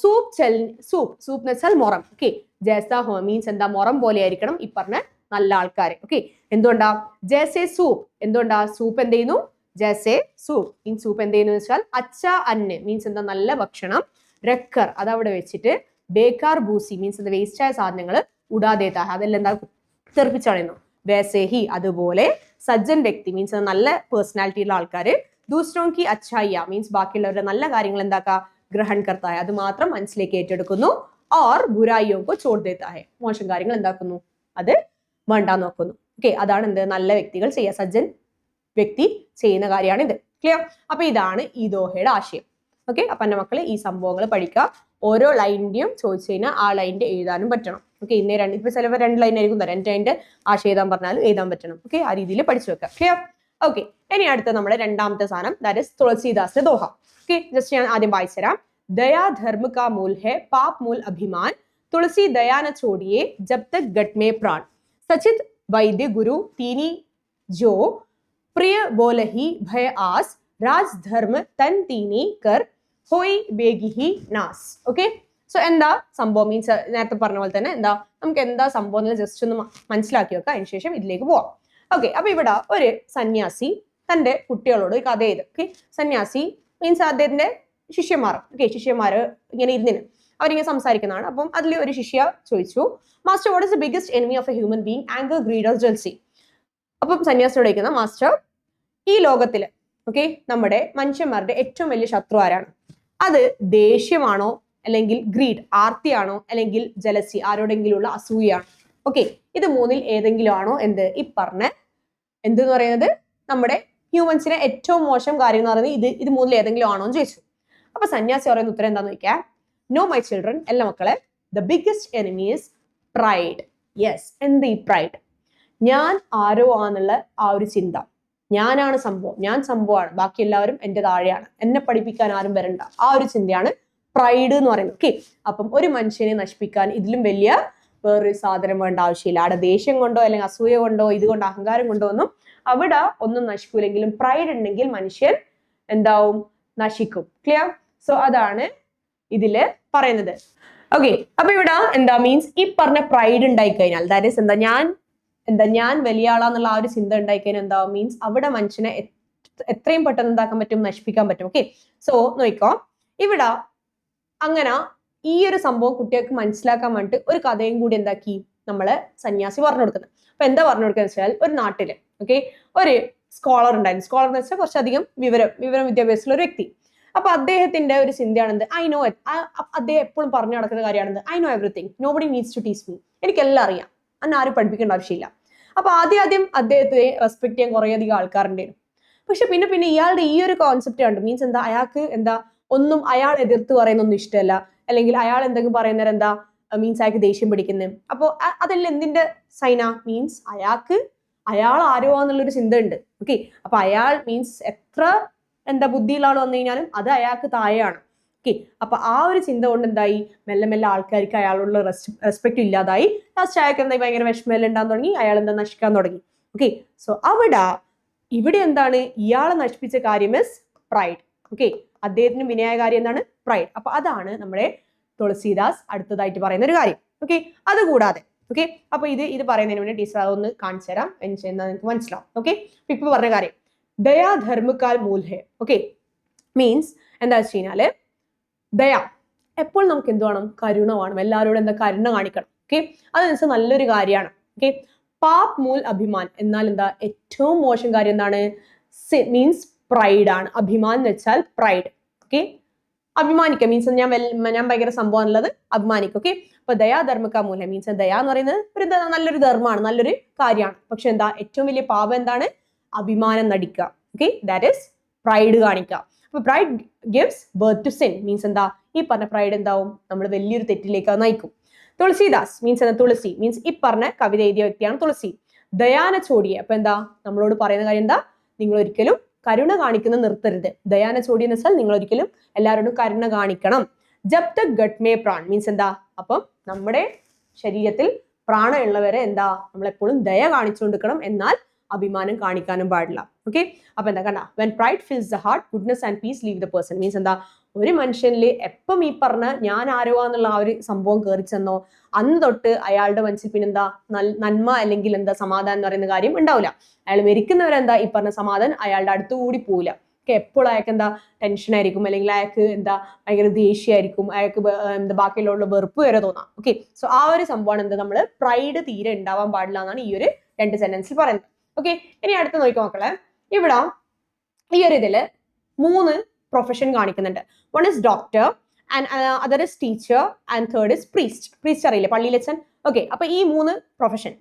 സൂപ്പ് എന്ന് വെച്ചാൽ മുറം. ഓക്കെ, ജേസ ഹോ മീൻസ് എന്താ, മുറം പോലെ ആയിരിക്കണം ഈ പറഞ്ഞ നല്ല ആൾക്കാർ. ഓക്കെ, എന്തുകൊണ്ടാ ജേസെ സൂപ്പ്, എന്തുകൊണ്ടാ സൂപ്പ് എന്ത് ചെയ്യുന്നു, ജേസെ സൂപ്പ് മീൻസ് സൂപ്പ് എന്ത് ചെയ്യുന്നു വെച്ചാൽ അച്ച അന്ന് മീൻസ് എന്താ നല്ല ഭക്ഷണം, രക്കർ അതവിടെ വെച്ചിട്ട്, ബേക്കാർ ബൂസി മീൻസ് എന്താ വേസ്റ്റ് ആയ സാധനങ്ങൾ, ഉടാദേത്ത അതെല്ലാം എന്താ തെറിപ്പിച്ചളയുന്നു, വേസേഹി അതുപോലെ, സജ്ജൻ വ്യക്തി മീൻസ് നല്ല പേഴ്സണാലിറ്റി ഉള്ള ആൾക്കാർ, ദൂസറോं की अच्छाइयां മീൻസ് ബാക്കിയുള്ളവരുടെ നല്ല കാര്യങ്ങൾ എന്താക്കാ ഗ്രഹൺ കർത്തായ അത് മാത്രം മനസ്സിലേക്ക് ഏറ്റെടുക്കുന്നു, ഓർ ബുരായിയോ കോ ചോड़ देता है മോശം കാര്യങ്ങൾ എന്താക്കുന്നു അത് വേണ്ടാന്ന് നോക്കുന്നു. ഓക്കെ, അതാണ് എന്ത് നല്ല വ്യക്തികൾ ചെയ്യുക, സജ്ജൻ വ്യക്തി ചെയ്യുന്ന കാര്യമാണ് ഇത്. ക്ലിയർ? അപ്പൊ ഇതാണ് ഈ ദോഹയുടെ ആശയം. ഓക്കെ, അപ്പൊ എന്റെ മക്കള് ഈ സംഭവങ്ങൾ പഠിക്കുക. ഓരോ ലൈനിന്റെയും ചോദിച്ചു കഴിഞ്ഞാൽ ആ ലൈനിന്റെ എഴുതാനും പറ്റണം. ഓക്കെ, ഇപ്പൊ ചിലവർ 2 ലൈൻ ആയിരിക്കും തരാം, അതിന്റെ ആശയം എഴുതാൻ പറഞ്ഞാലും എഴുതാൻ പറ്റണം. ഓക്കെ, ആ രീതിയിൽ പഠിച്ചു വെക്കാം. ക്ലിയർ? ഓക്കെ, ഇനി അടുത്ത നമ്മുടെ രണ്ടാമത്തെ സാധനം ദാറ്റ് ഇസ് തുളസീദാസിന്റെ ദോഹ. ഓക്കെ, ജസ്റ്റ് ഞാൻ ആദ്യം വായിച്ചു തരാം. दया धर्म का मूल है, पाप मूल अभिमान, तुलसी दया न छोड़िए जब तक गट में प्राण, सचित वैद्य गुरु तीनी जो प्रिय बोलही भय आस, राज धर्म तन तीनी कर होई बेगी नास. ഓക്കെ, സോ എന്താ സംഭവം മീൻസ് നേരത്തെ പറഞ്ഞ പോലെ തന്നെ എന്താ നമുക്ക് എന്താ സംഭവം ജസ്റ്റ് ഒന്ന് മനസ്സിലാക്കി വെക്കാം, അതിനുശേഷം ഇതിലേക്ക് പോവാം. ഓക്കെ, അപ്പൊ ഇവിടെ ഒരു സന്യാസി തന്റെ കുട്ടികളോട് ഒരു കഥ ചെയ്ത്. ഓക്കെ, സന്യാസി മീൻസ് അദ്ദേഹത്തിന്റെ ശിഷ്യന്മാർ. ഓക്കെ, ശിഷ്യന്മാര് ഇങ്ങനെ ഇരുന്നിന് അവരിങ്ങനെ സംസാരിക്കുന്നതാണ്. അപ്പം അതിൽ ഒരു ശിഷ്യ ചോദിച്ചു, master what is the biggest enemy of A human being, anchor, greed or Jelsy. അപ്പം സന്യാസിയോട് ചോദിക്കുന്ന, മാസ്റ്റർ ഈ ലോകത്തില് ഓക്കെ നമ്മുടെ മനുഷ്യന്മാരുടെ ഏറ്റവും വലിയ ശത്രു ആരാണ്? അത് ദേഷ്യമാണോ, അല്ലെങ്കിൽ ഗ്രീഡ് ആർത്തിയാണോ, അല്ലെങ്കിൽ ജലസി ആരോടെങ്കിലുള്ള അസൂയാണ്? ഓക്കെ, ഇത് മൂന്നിൽ ഏതെങ്കിലും ആണോ എന്ത് ഈ പറഞ്ഞ എന്തെന്ന് പറയുന്നത് നമ്മുടെ ഹ്യൂമൻസിനെ ഏറ്റവും മോശം കാര്യം എന്ന് പറയുന്നത് ഇത് മൂന്നിൽ ഏതെങ്കിലും ആണോ എന്ന് ചോദിച്ചു. അപ്പൊ സന്യാസി പറയുന്ന ഉത്തരം എന്താന്ന് ചോദിക്കാം, നോ മൈ ചിൽഡ്രൻ, എല്ലാ മക്കളെ, the biggest enemy is pride. Yes, എന്ത് ഈ പ്രൈഡ്? ഞാൻ ആരോ ആണെന്നുള്ള ആ ഒരു ചിന്ത, ഞാനാണ് സംഭവം, ഞാൻ സംഭവമാണ്, ബാക്കി എല്ലാവരും എന്റെ താഴെയാണ്, എന്നെ പഠിപ്പിക്കാൻ ആരും വരണ്ട, ആ ഒരു ചിന്തയാണ് പ്രൈഡ് എന്ന് പറയുന്നത്. ഓക്കെ, അപ്പം ഒരു മനുഷ്യനെ നശിപ്പിക്കാൻ ഇതിലും വലിയ വേറൊരു സാധനം വേണ്ട ആവശ്യമില്ല. അവിടെ ദേഷ്യം കൊണ്ടോ അല്ലെങ്കിൽ അസൂയ കൊണ്ടോ ഇതുകൊണ്ട് അഹങ്കാരം കൊണ്ടോ ഒന്നും അവിടെ ഒന്നും നശിക്കൂലെങ്കിലും പ്രൈഡ് ഉണ്ടെങ്കിൽ മനുഷ്യൻ എന്താവും, നശിക്കും. ക്ലിയർ? സോ അതാണ് ഇതില് പറയുന്നത്. ഓക്കെ, അപ്പൊ ഇവിടെ എന്താ മീൻസ് ഈ പറഞ്ഞ പ്രൈഡ് ഉണ്ടായി കഴിഞ്ഞാൽ ദാറ്റ് ഈസ് ഞാൻ വലിയ ആളാന്നുള്ള ആ ഒരു ചിന്ത ഉണ്ടായി കഴിഞ്ഞാൽ എന്താ മീൻസ് അവിടെ മനുഷ്യനെ എത്രയും പെട്ടെന്ന് എന്താക്കാൻ പറ്റും, നശിപ്പിക്കാൻ പറ്റും. ഓക്കെ, സോ നോക്കോ, ഇവിടെ അങ്ങനെ ഈ ഒരു സംഭവം കുട്ടികൾക്ക് മനസ്സിലാക്കാൻ വേണ്ടിട്ട് ഒരു കഥയും കൂടി എന്താക്കി നമ്മള് സന്യാസി പറഞ്ഞു കൊടുക്കുന്നത്. അപ്പൊ എന്താ പറഞ്ഞു കൊടുക്കുക വെച്ചാൽ, ഒരു നാട്ടില് ഓക്കെ ഒരു സ്കോളർ ഉണ്ടായിരുന്നു. സ്കോളർ എന്ന് വെച്ചാൽ കുറച്ചധികം വിവരം വിദ്യാഭ്യാസമുള്ള ഒരു വ്യക്തി. അപ്പൊ അദ്ദേഹത്തിന്റെ ഒരു ചിന്തയാണെന്ത്, അദ്ദേഹം എപ്പോഴും പറഞ്ഞു നടക്കുന്ന കാര്യമാണെന്ത്, I know everything, nobody needs to teach me, എനിക്കെല്ലാം അറിയാം, അന്നെ ആരും പഠിപ്പിക്കേണ്ട ആവശ്യമില്ല. അപ്പൊ ആദ്യം അദ്ദേഹത്തെ റെസ്പെക്ട് ചെയ്യാൻ കുറേയധികം ആൾക്കാരുണ്ടായിരുന്നു. പക്ഷെ പിന്നെ ഇയാളുടെ ഈ ഒരു കോൺസെപ്റ്റ് കണ്ടു, മീൻസ് എന്താ അയാൾക്ക് എന്താ ഒന്നും അയാൾ എതിർത്ത് പറയുന്നൊന്നും ഇഷ്ടമല്ല, അല്ലെങ്കിൽ അയാൾ എന്തെങ്കിലും പറയുന്നേരം എന്താ മീൻസ് അയാൾക്ക് ദേഷ്യം പിടിക്കുന്നത്. അപ്പോൾ അതെല്ലാം എന്തിന്റെ സൈന മീൻസ് അയാൾ ആരോ എന്നുള്ളൊരു ചിന്ത ഉണ്ട്. ഓക്കെ, അപ്പൊ അയാൾ മീൻസ് എത്ര എന്താ ബുദ്ധിയുള്ള ആൾ വന്നു കഴിഞ്ഞാലും അത് അയാൾക്ക് താഴെയാണ്. ഓക്കെ, അപ്പൊ ആ ഒരു ചിന്ത കൊണ്ട് എന്തായി മെല്ലെ മെല്ലെ ആൾക്കാർക്ക് അയാളുള്ള റെസ്പെക്ട് ഇല്ലാതായി. ലാസ്റ്റ് അയാൾക്ക് എന്തായി ഭയങ്കര വിഷമമെല്ലാം ഉണ്ടാകാൻ തുടങ്ങി, അയാൾ എന്താ നശിക്കാൻ തുടങ്ങി. ഓക്കെ, സോ ഇവിടെ എന്താണ് ഇയാളെ നശിപ്പിച്ച കാര്യം ഇസ് പ്രൈഡ്. ഓക്കെ, അദ്ദേഹത്തിന് വിനയായ കാര്യം എന്താണ്, പ്രൈഡ്. അപ്പൊ അതാണ് നമ്മുടെ തുളസീദാസ് അടുത്തതായിട്ട് പറയുന്ന ഒരു കാര്യം. ഓക്കെ, അതുകൂടാതെ ഓക്കെ അപ്പൊ ഇത് പറയുന്നതിന് വേണ്ടി ടീച്ചർ അതൊന്ന് കാണിച്ചു തരാം, എന്നാ നിങ്ങൾക്ക് മനസ്സിലാവും. ഓക്കെ, ഇപ്പൊ പറഞ്ഞ കാര്യം ദയാ ധർമ്മക്കാൽ മൂൽ ഹേ. ഓക്കെ, മീൻസ് എന്താ വെച്ച് കഴിഞ്ഞാല് ദയ എപ്പോൾ നമുക്ക് എന്ത് വേണം, കരുണ വേണം, എല്ലാവരോടും എന്താ കരുണ കാണിക്കണം. ഓക്കെ, അതെന്ന് വെച്ചാൽ നല്ലൊരു കാര്യമാണ്. ഓക്കെ, പാപ് മൂൽ അഭിമാൻ എന്നാൽ എന്താ ഏറ്റവും മോശം കാര്യം എന്താണ്, മീൻസ് പ്രൈഡ് ആണ്. അഭിമാൻ എന്ന് വെച്ചാൽ പ്രൈഡ്. ഓക്കെ, അഭിമാനിക്കുക മീൻസ് ഞാൻ ഭയങ്കര സംഭവം എന്നുള്ളത് അഭിമാനിക്കും. ഓക്കെ, അപ്പൊ ദയാ ധർമ്മക്ക മൂലം മീൻസ് ദയ എന്ന് പറയുന്നത് ഒരു നല്ലൊരു ധർമ്മമാണ്, നല്ലൊരു കാര്യമാണ്. പക്ഷെ എന്താ ഏറ്റവും വലിയ പാപം എന്താണ്, അഭിമാനം നടിക്കുക. ഓക്കെ, ദാറ്റ് ഈസ് പ്രൈഡ് കാണിക്കുക. അപ്പൊ pride gives birth to sin means എന്താ ഈ പറഞ്ഞ പ്രൈഡ് എന്താവും നമ്മൾ വലിയൊരു തെറ്റിലേക്ക് നയിക്കും. തുളസീദാസ് മീൻസ് എന്താ, തുളസി മീൻസ് ഈ പറഞ്ഞ കവിത എഴുതിയ വ്യക്തിയാണ് തുളസി. ദയാന ചോടിയെ അപ്പൊ എന്താ നമ്മളോട് പറയുന്ന കാര്യം എന്താ, നിങ്ങൾ ഒരിക്കലും കരുണ കാണിക്കുന്ന നിർത്തരുത്. ദയാന ചോടി എന്ന് വെച്ചാൽ നിങ്ങൾ ഒരിക്കലും എല്ലാവരോടും കരുണ കാണിക്കണം. ജബ് Tak gut may PRAN means എന്താ, അപ്പം നമ്മുടെ ശരീരത്തിൽ പ്രാണമുള്ളവരെ എന്താ നമ്മളെപ്പോഴും ദയ കാണിച്ചുകൊണ്ടിരിക്കണം, എന്നാൽ അഭിമാനം കാണിക്കാനും പാടില്ല. ഓക്കെ, അപ്പൊ എന്താ കണ്ട when pride fils the heart goodness and piece leave the person means എന്താ ഒരു മനുഷ്യനിൽ എപ്പം ഈ പറഞ്ഞ ഞാൻ ആരുവാന്നുള്ള ആ ഒരു സംഭവം കയറി ചെന്നോ അന്ന് തൊട്ട് അയാളുടെ മനസ്സിൽ പിന്നെന്താ നന്മ അല്ലെങ്കിൽ എന്താ സമാധാനം എന്ന് പറയുന്ന കാര്യം ഉണ്ടാവില്ല. അയാൾ മരിക്കുന്നവരെന്താ ഈ പറഞ്ഞ സമാധാനം അയാളുടെ അടുത്തുകൂടി പോവില്ല. എപ്പോഴും അയാൾക്ക് എന്താ ടെൻഷൻ ആയിരിക്കും, അല്ലെങ്കിൽ അയാൾക്ക് എന്താ ഭയങ്കര ദേഷ്യമായിരിക്കും, അയാൾക്ക് എന്താ ബാക്കിയുള്ള വെറുപ്പ് വരെ തോന്നാം. ഓക്കെ, സോ ആ ഒരു സംഭവമാണ് എന്താ നമ്മൾ പ്രൈഡ് തീരെ ഉണ്ടാവാൻ പാടില്ല എന്നാണ് ഈ ഒരു 2 സെന്റൻസിൽ പറയുന്നത്. ഓക്കെ, ഇനി അടുത്ത് നോക്കിക്കോ മക്കളെ. ഇവിടെ ഈ ഒരു ഇതില് 3 പ്രൊഫഷൻ കാണിക്കുന്നുണ്ട്. One is doctor, and other is teacher, and third is priest. Priest അറിയില്ലേ, പള്ളിയിലച്ചൻ. ഓക്കെ, അപ്പൊ ഈ 3 പ്രൊഫഷൻ,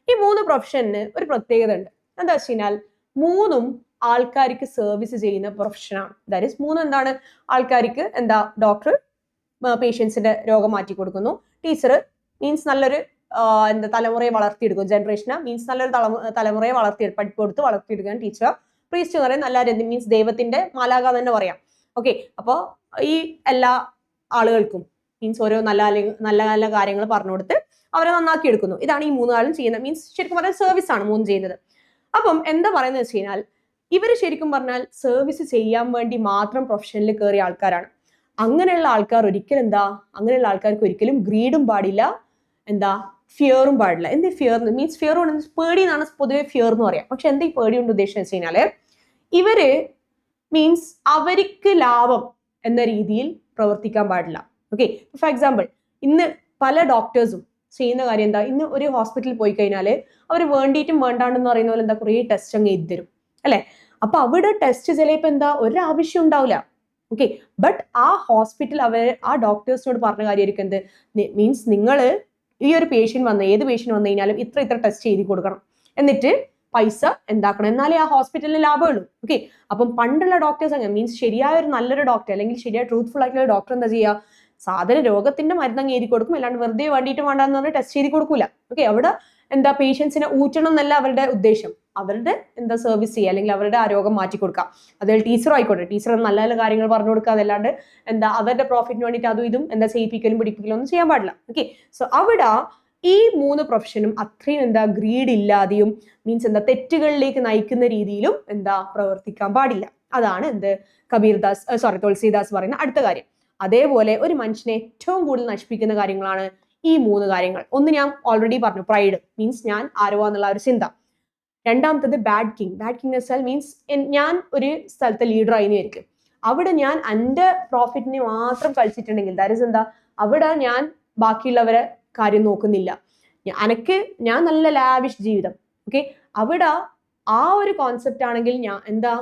ഈ 3 പ്രൊഫഷന് ഒരു പ്രത്യേകത ഉണ്ട്. എന്താ വെച്ച് കഴിഞ്ഞാൽ 3ഉം ആൾക്കാർക്ക് സർവീസ് ചെയ്യുന്ന പ്രൊഫഷനാണ്. ദാറ്റ് ഇസ് 3 എന്താണ്, ആൾക്കാർക്ക് എന്താ ഡോക്ടർ പേഷ്യൻസിന്റെ രോഗം മാറ്റി കൊടുക്കുന്നു, ടീച്ചർ മീൻസ് നല്ലൊരു എന്താ തലമുറയെ വളർത്തിയെടുക്കും, ജനറേഷന് മീൻസ് നല്ലൊരു തലമുറയെ പഠിപ്പ് കൊടുത്ത് വളർത്തിയെടുക്കാൻ ടീച്ചർ. പ്രീസ്റ്റ് എന്ന് പറയുന്നത് നല്ല മീൻസ് ദൈവത്തിന്റെ മാലാക തന്നെ പറയാം. ഓക്കെ, അപ്പോൾ ഈ എല്ലാ ആളുകൾക്കും മീൻസ് ഓരോ നല്ല നല്ല കാര്യങ്ങൾ പറഞ്ഞു കൊടുത്ത് അവരെ നന്നാക്കി എടുക്കുന്നു. ഇതാണ് ഈ 3 ആളും ചെയ്യുന്നത്. മീൻസ് ശരിക്കും പറഞ്ഞാൽ സർവീസ് ആണ് 3 ചെയ്യുന്നത്. അപ്പം എന്താ പറയുന്നത് വെച്ച് കഴിഞ്ഞാൽ ഇവർ ശരിക്കും പറഞ്ഞാൽ സർവീസ് ചെയ്യാൻ വേണ്ടി മാത്രം പ്രൊഫഷനിൽ കയറിയ ആൾക്കാരാണ്. അങ്ങനെയുള്ള ആൾക്കാർ ഒരിക്കലും എന്താ, അങ്ങനെയുള്ള ആൾക്കാർക്ക് ഒരിക്കലും ഗ്രീഡും പാടില്ല, എന്താ ഫിയറും പാടില്ല. എന്താ ഫിയർ മീൻസ് ഫിയർ കൊണ്ട് പേടി എന്നാണ് പൊതുവെ ഫിയർ എന്ന് പറയാം. പക്ഷെ എന്താ ഈ പേടി കൊണ്ട് ഉദ്ദേശിച്ചത് വെച്ച് കഴിഞ്ഞാല് ഇവര് മീൻസ് അവർക്ക് ലാഭം എന്ന രീതിയിൽ പ്രവർത്തിക്കാൻ പാടില്ല. ഓക്കെ, ഫോർ എക്സാമ്പിൾ ഇന്ന് പല ഡോക്ടേഴ്സും ചെയ്യുന്ന കാര്യം എന്താ, ഇന്ന് ഒരു ഹോസ്പിറ്റലിൽ പോയി കഴിഞ്ഞാൽ അവർ വേണ്ടിയിട്ടും വേണ്ടാണ്ടെന്ന് പറയുന്ന പോലെ എന്താ കുറേ ടെസ്റ്റ് അങ്ങ് എഴുതി തരും അല്ലെ. അപ്പൊ അവിടെ ടെസ്റ്റ് ചിലപ്പോൾ എന്താ ഒരാവശ്യം ഉണ്ടാവില്ല. ഓക്കെ, ബട്ട് ആ ഹോസ്പിറ്റൽ ആ ഡോക്ടേഴ്സിനോട് പറഞ്ഞ കാര്യമായിരിക്കും എന്ത്, മീൻസ് നിങ്ങൾ ഈ ഒരു പേഷ്യന്റ് ഏത് പേഷ്യന്റ് വന്നു കഴിഞ്ഞാലും ഇത്ര ടെസ്റ്റ് ചെയ്ത് കൊടുക്കണം, എന്നിട്ട് പൈസ എന്താക്കണം, എന്നാലേ ആ ഹോസ്പിറ്റലിന് ലാഭമുള്ളൂ. ഓക്കെ, അപ്പം പണ്ടുള്ള ഡോക്ടേഴ്സ് അങ്ങനെ മീൻസ് ശരിയായ ഒരു നല്ലൊരു ഡോക്ടർ അല്ലെങ്കിൽ ശരിയായ ട്രൂത്ത്ഫുൾ ആയിട്ടുള്ള ഡോക്ടർ എന്താ ചെയ്യുക, സാധാരണ രോഗത്തിന്റെ മരുന്നങ്ങ് എഴുതി കൊടുക്കും, അല്ലാണ്ട് വെറുതെ വേണ്ടിയിട്ട് വേണ്ടാന്ന് പറഞ്ഞാൽ ടെസ്റ്റ് ചെയ്ത് കൊടുക്കൂല. ഓക്കെ, അവിടെ എന്താ പേഷ്യൻസിനെ ഊറ്റണം എന്നല്ല അവരുടെ ഉദ്ദേശം, അവരുടെ എന്താ സർവീസ് ചെയ്യുക അല്ലെങ്കിൽ അവരുടെ ആ രോഗം മാറ്റി കൊടുക്കാം. അതിൽ ടീച്ചർ ആയിക്കോട്ടെ, ടീച്ചർ നല്ല നല്ല കാര്യങ്ങൾ പറഞ്ഞു കൊടുക്കുക, അതല്ലാണ്ട് എന്താ അവരുടെ പ്രോഫിറ്റിന് വേണ്ടിയിട്ട് അതും ഇതും എന്താ ചെയ്യിപ്പിക്കലും പിടിപ്പിക്കലും ഒന്നും ചെയ്യാൻ പാടില്ല. ഓക്കെ, സോ അവിടെ ഈ 3 പ്രൊഫഷനും അത്രയും എന്താ ഗ്രീഡ് ഇല്ലാതെയും മീൻസ് എന്താ തെറ്റുകളിലേക്ക് നയിക്കുന്ന രീതിയിലും എന്താ പ്രവർത്തിക്കാൻ പാടില്ല. അതാണ് എന്ത് തുളസീദാസ് പറയുന്ന അടുത്ത കാര്യം. അതേപോലെ ഒരു മനുഷ്യനെ ഏറ്റവും കൂടുതൽ നശിപ്പിക്കുന്ന കാര്യങ്ങളാണ് ഈ 3 കാര്യങ്ങൾ. ഒന്ന് ഞാൻ ഓൾറെഡി പറഞ്ഞു, പ്രൈഡ് മീൻസ് ഞാൻ ആരുവാന്നുള്ള ഒരു ചിന്ത. രണ്ടാമത്തത് ബാഡ് കിങ്. ബാഡ് കിങ് വെച്ചാൽ മീൻസ് ഞാൻ ഒരു സ്ഥലത്തെ ലീഡർ ആയിരിക്കും, അവിടെ ഞാൻ എൻ്റെ പ്രോഫിറ്റിനെ മാത്രം കളിച്ചിട്ടുണ്ടെങ്കിൽ ദാറ്റ് ഇസ് എന്താ, അവിടെ ഞാൻ ബാക്കിയുള്ളവരെ കാര്യം നോക്കുന്നില്ല, ഞാൻ നല്ല ലാവിഷ് ജീവിതം. ഓക്കെ, അവിടെ ആ ഒരു കോൺസെപ്റ്റ് ആണെങ്കിൽ ഞാൻ എന്താ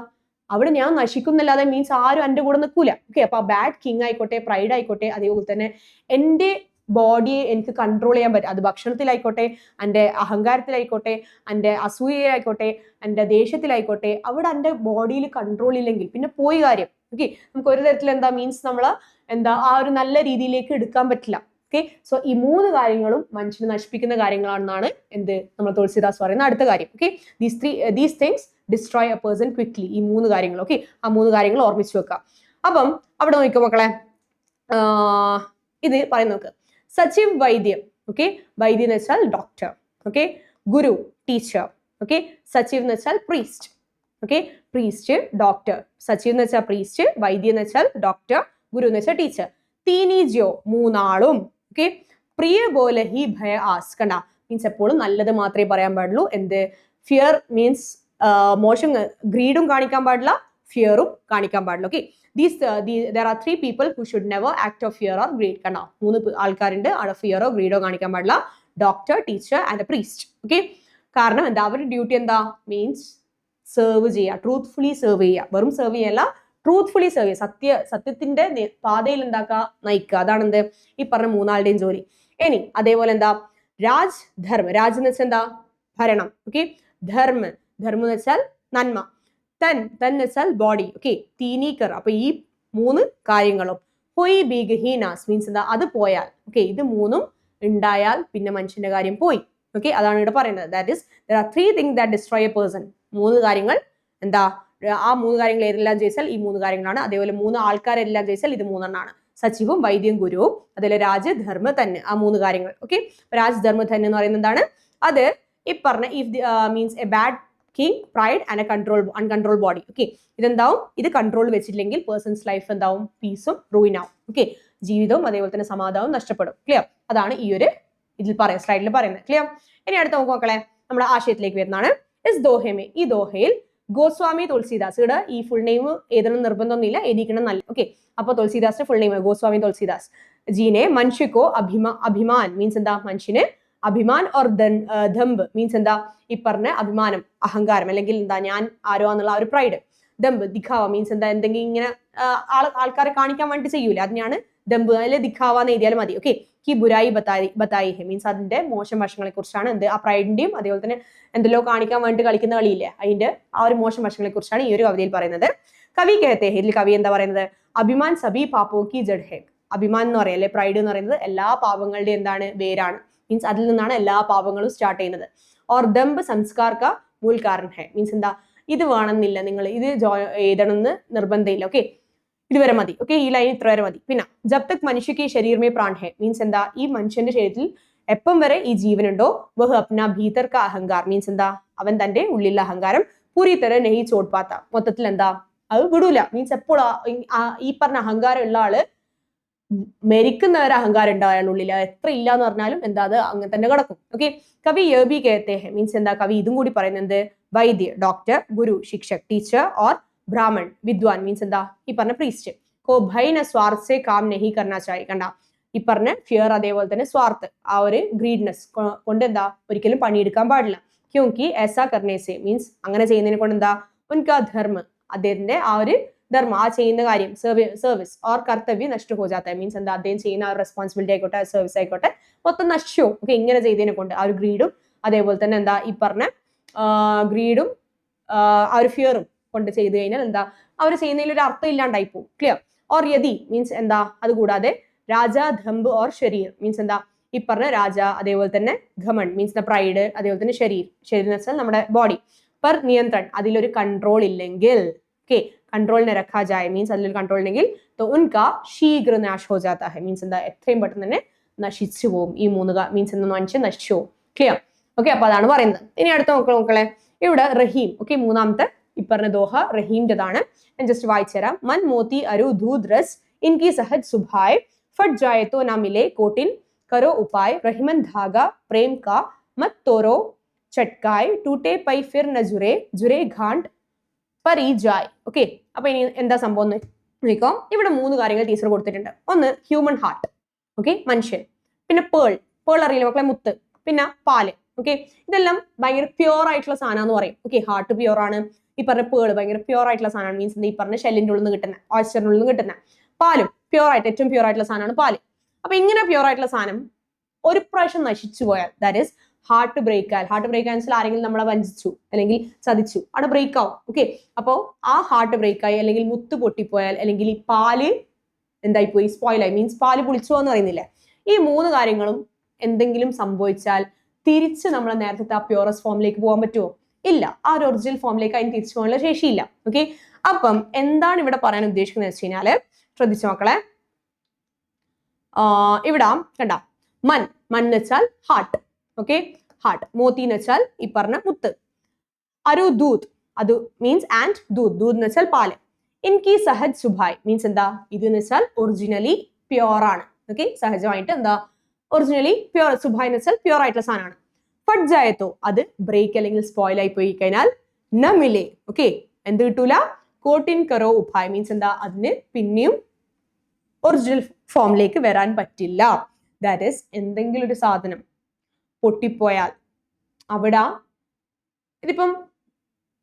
അവിടെ ഞാൻ നശിക്കുന്നില്ലാതെ മീൻസ് ആരും എൻ്റെ കൂടെ നിൽക്കൂല. ഓക്കെ, അപ്പൊ ബാഡ് കിങ് ആയിക്കോട്ടെ, പ്രൈഡ് ആയിക്കോട്ടെ, അതേപോലെ തന്നെ എൻ്റെ ബോഡിയെ എനിക്ക് കൺട്രോൾ ചെയ്യാൻ പറ്റും. അത് ഭക്ഷണത്തിലായിക്കോട്ടെ, എൻ്റെ അഹങ്കാരത്തിലായിക്കോട്ടെ, എൻ്റെ അസൂയയിലായിക്കോട്ടെ, എൻ്റെ ദേഷ്യത്തിലായിക്കോട്ടെ, അവിടെ എൻ്റെ ബോഡിയിൽ കൺട്രോൾ ഇല്ലെങ്കിൽ പിന്നെ പോയി കാര്യം. ഓക്കെ, നമുക്ക് ഒരു തരത്തിൽ എന്താ മീൻസ് നമ്മള് എന്താ ആ ഒരു നല്ല രീതിയിലേക്ക് എടുക്കാൻ പറ്റില്ല. ഓക്കെ, സോ ഈ 3 കാര്യങ്ങളും മനുഷ്യനെ നശിപ്പിക്കുന്ന കാര്യങ്ങളാണെന്നാണ് എന്ത് നമ്മൾ തുളസീദാസ് പറയുന്ന അടുത്ത കാര്യം. Okay, these things destroy A person quickly. ഈ 3 കാര്യങ്ങൾ. ഓക്കെ, ആ 3 കാര്യങ്ങൾ ഓർമ്മിച്ചു വെക്കാം. അപ്പം അവിടെ നോക്കിക്കോ മക്കളെ, ഇത് പറയുന്ന നോക്ക്. സച്ചിവ് വൈദ്യം. ഓക്കെ, വൈദ്യം എന്ന് വെച്ചാൽ ഡോക്ടർ. ഓക്കെ, ഗുരു ടീച്ചർ. ഓക്കെ, സച്ചിവ് എന്ന് വെച്ചാൽ പ്രീസ്റ്റ്. ഓക്കെ, പ്രീസ്റ്റ് ഡോക്ടർ, സച്ചിവ് എന്ന് വെച്ചാൽ പ്രീസ്റ്റ്, വൈദ്യം എന്ന് വെച്ചാൽ ഡോക്ടർ, ഗുരു എന്ന് വെച്ചാൽ ടീച്ചർ. തീനീജ്യോ 3 ആളും. ഓക്കെ, പ്രിയ പോലെ ഹി ഭയ ആസ്. കണ്ട, മീൻസ് എപ്പോഴും നല്ലത് മാത്രമേ പറയാൻ പാടുള്ളൂ. എന്ത് ഫിയർ മീൻസ് മോശം ഗ്രീഡും കാണിക്കാൻ പാടില്ല, ഫിയറും കാണിക്കാൻ പാടില്ല. Okay, there are 3 people who should never act of fear or greed. കണ്ടോ, 3 ആൾക്കാരുണ്ട് അവിടെ ഫിയറോ ഗ്രീഡോ കാണിക്കാൻ പാടില്ല, doctor, teacher and priest. Okay, കാരണം എന്താ അവരുടെ ഡ്യൂട്ടി എന്താ മീൻസ് സെർവ് ചെയ്യുക, ട്രൂത്ത്ഫുള്ളി സെർവ് ചെയ്യുക. വെറും സെർവ് ചെയ്യല്ല, ട്രൂത്ത്ഫുള്ളി സെർവ് ചെയ്യുക, സത്യത്തിന്റെ പാതയിൽ എന്താക്കുക, നയിക്കുക. അതാണ് എന്ത് ഈ പറഞ്ഞ 3 ആളുടെയും ജോലി. ഇനി അതേപോലെ എന്താ രാജ് ധർമ്മ. രാജ് എന്ന് വെച്ചാൽ എന്താ ഭരണം. ഓക്കെ, ധർമ്മ എന്ന് വെച്ചാൽ നന്മ. തൻ എന്ന് വെച്ചാൽ ബോഡി. ഓക്കെ, തീനീക്കർ. അപ്പൊ ഈ 3 കാര്യങ്ങളും ഹൊയ് ബീഗ് ഹീനാസ് മീൻസ് എന്താ അത് പോയാൽ. ഓക്കെ, ഇത് 3ഉം ഉണ്ടായാൽ പിന്നെ മനുഷ്യന്റെ കാര്യം പോയി. ഓക്കെ, അതാണ് ഇവിടെ പറയുന്നത്. That is there are 3 things that destroy a person. 3 കാര്യങ്ങൾ എന്താ, ആ 3 കാര്യങ്ങൾ ഏതെല്ലാം ചോദിച്ചാൽ ഈ 3 കാര്യങ്ങളാണ്. അതേപോലെ 3 ആൾക്കാരെല്ലാം ചോദിച്ചാൽ ഇത് 3 എണ്ണമാണ്. സച്ചിവും വൈദ്യം ഗുരുവും, അതേപോലെ രാജ് ധർമ്മ തന്നെ, ആ 3 കാര്യങ്ങൾ. ഓക്കെ, രാജ് ധർമ്മ തന്നെ എന്ന് പറയുന്നത് എന്താണ്, അത് ഈ പറഞ്ഞ if means a bad king pride and uncontrol body. Okay, ഇതെന്താവും? ഇത് കൺട്രോൾ വെച്ചില്ലെങ്കിൽ പേഴ്സൺസ് ലൈഫ് എന്താവും? പീസും റൂയിൻ ആവും. ഓക്കെ, ജീവിതവും അതേപോലെ തന്നെ സമാധാനവും നഷ്ടപ്പെടും. ക്ലിയർ? അതാണ് ഈ ഒരു ഇതിൽ സ്ലൈഡിൽ പറയുന്നത്. ക്ലിയർ? ഇനി അടുത്ത നോക്കൂ മക്കളെ, നമ്മുടെ ആശയത്തിലേക്ക് വരുന്നതാണ്. ഇസ് ദോഹമേ, ഈ ദോഹയിൽ ഗോസ്വാമി തുളസിദാസ്, ഇവിടെ ഈ ഫുൾ നെയിം ഏതെങ്കിലും നിർബന്ധമൊന്നുമില്ല, എഴുതിക്കണം നല്ല. ഓക്കെ, അപ്പൊ തുളസിദാസിന്റെ full name Goswami Tulsidas ജീനെ മനുഷ്യക്കോ അഭിമാൻ means എന്താ? മനുഷ്യന് അഭിമാൻ ഓർ ദമ്പ് മീൻസ് എന്താ? ഈ പറഞ്ഞ അഭിമാനം, അഹങ്കാരം, അല്ലെങ്കിൽ എന്താ ഞാൻ ആരോ എന്നുള്ള ആ ഒരു പ്രൈഡ്. ദമ്പ് ദിഖാവ മീൻസ് എന്താ? എന്തെങ്കിലും ഇങ്ങനെ ആൾക്കാരെ കാണിക്കാൻ വേണ്ടി ചെയ്യൂല, അതിനാണ് ദമ്പ്. അതിൽ ദിഖാവ എന്ന് എഴുതിയാലും മതി. ഓക്കെ, ഈ ബുരായി ബത്തായി ഹെ മീൻസ് അതിന്റെ മോശം വശങ്ങളെ കുറിച്ചാണ് എന്ത് ആ പ്രൈഡിന്റെയും അതേപോലെ തന്നെ എന്തെല്ലോ കാണിക്കാൻ വേണ്ടി കളിക്കുന്ന കളിയില്ലേ, അതിന്റെ ആ ഒരു മോശം വശങ്ങളെ കുറിച്ചാണ് ഈ ഒരു കവിതയിൽ പറയുന്നത്. കവി കഹത്തെ ഹെ, ഇതിൽ കവി എന്താ പറയുന്നത്? അഭിമാൻ സബി പാപ്പോ കി ജഡ് ഹെ. അഭിമാൻ എന്ന് പറയല്ലേ, പ്രൈഡ് എന്ന് പറയുന്നത് എല്ലാ പാപങ്ങളുടെയും എന്താണ്? വേരാണ്. മീൻസ് അതിൽ നിന്നാണ് എല്ലാ പാപങ്ങളും സ്റ്റാർട്ട് ചെയ്യുന്നത്. ഓർ ദമ്പ് സംസ്കാർ കാ മൂൽ കാരൺ ഹെ മീൻസ് എന്താ? ഇത് വേണമെന്നില്ല, നിങ്ങൾ ഇത് എഴുതണമെന്ന് നിർബന്ധമില്ല. ഓക്കെ, ഇതുവരെ മതി. ഓക്കെ, ഈ ലൈൻ ഇത്ര വരെ മതി. പിന്നെ ജബ് തക് മനുഷ്യക്ക് ശരീരമേ പ്രാൺ ഹെ മീൻസ് എന്താ? ഈ മനുഷ്യന്റെ ശരീരത്തിൽ എപ്പം വരെ ഈ ജീവനുണ്ടോ, വഹ് അപ്ന ഭീതർ കാ അഹങ്കാർ മീൻസ് എന്താ? അവൻ തന്റെ ഉള്ളിലുള്ള അഹങ്കാരം പൂരി തര നെഹി ചോട് പാത്ത, മൊത്തത്തിൽ എന്താ? അത് വിടൂല. മീൻസ് എപ്പോഴും ഈ പറഞ്ഞ അഹങ്കാരം ഉള്ള ആള് മരിക്കുന്ന ഒരു അഹങ്കാരം ഉണ്ടാവും അയാളുള്ളിൽ. എത്ര ഇല്ല എന്ന് പറഞ്ഞാലും എന്താ? അത് അങ്ങനെ തന്നെ കിടക്കും. ഓക്കെ, കവി യബി കഹത്തെ ഹെ മീൻസ് എന്താ? കവി ഇതും കൂടി പറയുന്നത് വൈദ്യ, ഡോക്ടർ, ഗുരു, ശിക്ഷക്, ടീച്ചർ ഓർ ബ്രാഹ്മൺ, വിദ്വാൻ മീൻസ് എന്താ? ഈ പറഞ്ഞ പ്രീസ്റ്റ്. കോ ഭൈന സ്വാർത്ഥ കാം നെഹി കർണ ചായി. കണ്ട, ഈ പറഞ്ഞ ഫിയർ അതേപോലെ തന്നെ സ്വാർത്ഥ, ആ ഒരു ഗ്രീഡ്നെസ് കൊണ്ട് എന്താ? ഒരിക്കലും പണിയെടുക്കാൻ പാടില്ല. ക്യോങ്കി ऐसा करने से മീൻസ് അങ്ങനെ ചെയ്യുന്നതിനെ കൊണ്ട് എന്താ? ഉൻകാ ധർമ്മ, അദ്ദേഹത്തിന്റെ ആ ഒരു ധർമ്മ, ആ ചെയ്യുന്ന കാര്യം, സർവീസ് ഓർ കർത്തവ്യം നഷ്ട ഹോ ജാത്ത മീൻസ് എന്താ? അദ്ദേഹം ചെയ്യുന്ന ആ റെസ്പോൺസിബിലിറ്റി ആയിക്കോട്ടെ, സർവീസ് ആയിക്കോട്ടെ, മൊത്തം നശിച്ചു. ഓക്കെ, ഇങ്ങനെ ചെയ്തതിനെ കൊണ്ട് ആ ഒരു ഗ്രീഡും അതേപോലെ തന്നെ എന്താ? ഈ പറഞ്ഞ ഗ്രീഡും ആ ഒരു ഫിയറും കൊണ്ട് ചെയ്തു കഴിഞ്ഞാൽ എന്താ? അവർ ചെയ്യുന്നതിൽ ഒരു അർത്ഥം ഇല്ലാണ്ടായി പോകും. ക്ലിയർ? ഓർ യതി മീൻസ് എന്താ? അതുകൂടാതെ രാജ, ധമ്പ് ഓർ ശരീർ മീൻസ് എന്താ? ഈ പറഞ്ഞ രാജ, അതേപോലെ തന്നെ ഘമൺ മീൻസ് ദ പ്രൈഡ്, അതേപോലെ തന്നെ ശരീർ എന്ന് വെച്ചാൽ നമ്മുടെ ബോഡി, പെർ നിയന്ത്രൺ അതിലൊരു കൺട്രോൾ ഇല്ലെങ്കിൽ, ഓക്കെ, കൺട്രോളിനെ രഖാ ജായ മീൻസ് അതിലൊരു കൺട്രോൾ ഉണ്ടെങ്കിൽ ഉൻകാ ശീഘ്ര നാശ് ഹോ ജാത്ത ഹെ മീൻസ് എന്താ? എത്രയും പെട്ടെന്ന് തന്നെ നശിച്ചു പോകും. ഈ മൂന്ന് മീൻസ് എന്ന് മനുഷ്യൻ നശിച്ചു പോകും. ക്ലിയർ? ഓക്കെ, അപ്പൊ അതാണ് പറയുന്നത്. ഇനി അടുത്ത നോക്കളെ, ഇവിടെ റഹീം. ഓക്കെ, മൂന്നാമത്തെ ഈ പറഞ്ഞ ദോഹ റഹീമിൻ്റെതാണ്. ഞാൻ ജസ്റ്റ് വായിച്ചു തരാം. മൻ മോത്തി അരു ധൂത് റസ് ഇൻകി സഹജ് സുഭായ് ഫട്ട് ജായ തോ നാ മിലെ കോട്ടിൻ करो उपाय रहीमन धागा प्रेम का मत तोरो चटकाय टूटे पै फिर न जुरे घाट പരി ജായ്. ഓക്കെ, അപ്പൊ ഇനി എന്താ സംഭവം എന്ന് നോക്കോ. ഇവിടെ 3 കാര്യങ്ങൾ ടീച്ചർ കൊടുത്തിട്ടുണ്ട്. ഒന്ന് ഹ്യൂമൻ ഹാർട്ട്, ഓക്കെ, മനുഷ്യൻ. പിന്നെ പേൾ അറിയില്ല മക്കളെ, മുത്ത്. പിന്നെ പാല്. ഓക്കെ, ഇതെല്ലാം ഭയങ്കര പ്യുവർ ആയിട്ടുള്ള സാധനം എന്ന് പറയും. ഓക്കെ, ഹാർട്ട് പ്യുവർ ആണ്. ഈ പറഞ്ഞ പേള് ഭയങ്കര പ്യുവർ ആയിട്ടുള്ള സാധനമാണ്. മീൻസ് ഈ പറഞ്ഞ ഷെല്ലിന്റെ ഉള്ളിൽ നിന്ന് കിട്ടുന്ന, ഓയിസ്റ്ററിനുള്ളിൽ നിന്ന് കിട്ടുന്ന പാലും പ്യുവർ ആയിട്ട് ഏറ്റവും പ്യുവർ ആയിട്ടുള്ള സാധനമാണ് പാല്. അപ്പൊ ഇങ്ങനെ പ്യുവർ ആയിട്ടുള്ള സാധനം ഒരു പ്രാവശ്യം നശിച്ചു പോയാൽ, ദാറ്റ് ഈസ് ഹാർട്ട് ബ്രേക്ക് ആയാൽ, ഹാർട്ട് ബ്രേക്ക് ആയാൽ ആരെങ്കിലും നമ്മളെ വഞ്ചിച്ചു അല്ലെങ്കിൽ ചതിച്ചു, അവിടെ ബ്രേക്ക് ആവും. ഓക്കെ, അപ്പോൾ ആ ഹാർട്ട് ബ്രേക്ക് ആയി, അല്ലെങ്കിൽ മുത്ത് പൊട്ടിപ്പോയാൽ, അല്ലെങ്കിൽ ഈ പാല് എന്തായി പോയി, സ്പോയിലായി, മീൻസ് പാല് പുളിച്ചോ എന്ന് പറയുന്നില്ല. ഈ 3 കാര്യങ്ങളും എന്തെങ്കിലും സംഭവിച്ചാൽ തിരിച്ച് നമ്മളെ നേരത്തെ ആ പ്യൂറസ്റ്റ് ഫോമിലേക്ക് പോകാൻ പറ്റുമോ? ഇല്ല. ആ ഒരു ഒറിജിനൽ ഫോമിലേക്ക് അതിന് തിരിച്ചു പോകാനുള്ള ശേഷിയില്ല. ഓക്കെ, അപ്പം എന്താണ് ഇവിടെ പറയാൻ ഉദ്ദേശിക്കുന്നത് വെച്ച് കഴിഞ്ഞാല്, ശ്രദ്ധിച്ചു മക്കളെ, ഇവിടെ കണ്ട, മൻ എന്ന് വെച്ചാൽ ഹാർട്ട്. Okay, heart. മോത്തി എന്ന് വെച്ചാൽ ഈ പറഞ്ഞ മുത്ത്. അരു ദൂത്, അത് മീൻസ് ആൻഡ് ദൂത് എന്ന് വെച്ചാൽ പാല്. ഇൻകി സഹജ് സുഭായ് മീൻസ് എന്താ? ഇത് എന്ന് വെച്ചാൽ ഒറിജിനലി പ്യുവർ ആണ്. ഓക്കെ, സഹജമായിട്ട് എന്താ? Originally pure. സുഭായ് എന്ന് വെച്ചാൽ പ്യുവർ ആയിട്ടുള്ള സാധനമാണ്. ഫട്ട് ജായത്തോ, അത് ബ്രേക്ക് അല്ലെങ്കിൽ സ്പോയിൽ ആയി പോയി കഴിഞ്ഞാൽ ന മിലെ, ഓക്കെ, എന്ത് കിട്ടൂല? കോട്ടിൻ കറോ ഉപായ് മീൻസ് എന്താ? അതിന് പിന്നെയും ഒറിജിനൽ ഫോമിലേക്ക് വരാൻ പറ്റില്ല. ദാറ്റ് ഈസ്, എന്തെങ്കിലും ഒരു സാധനം പൊട്ടിപ്പോയാൽ അവിടെ, ഇതിപ്പം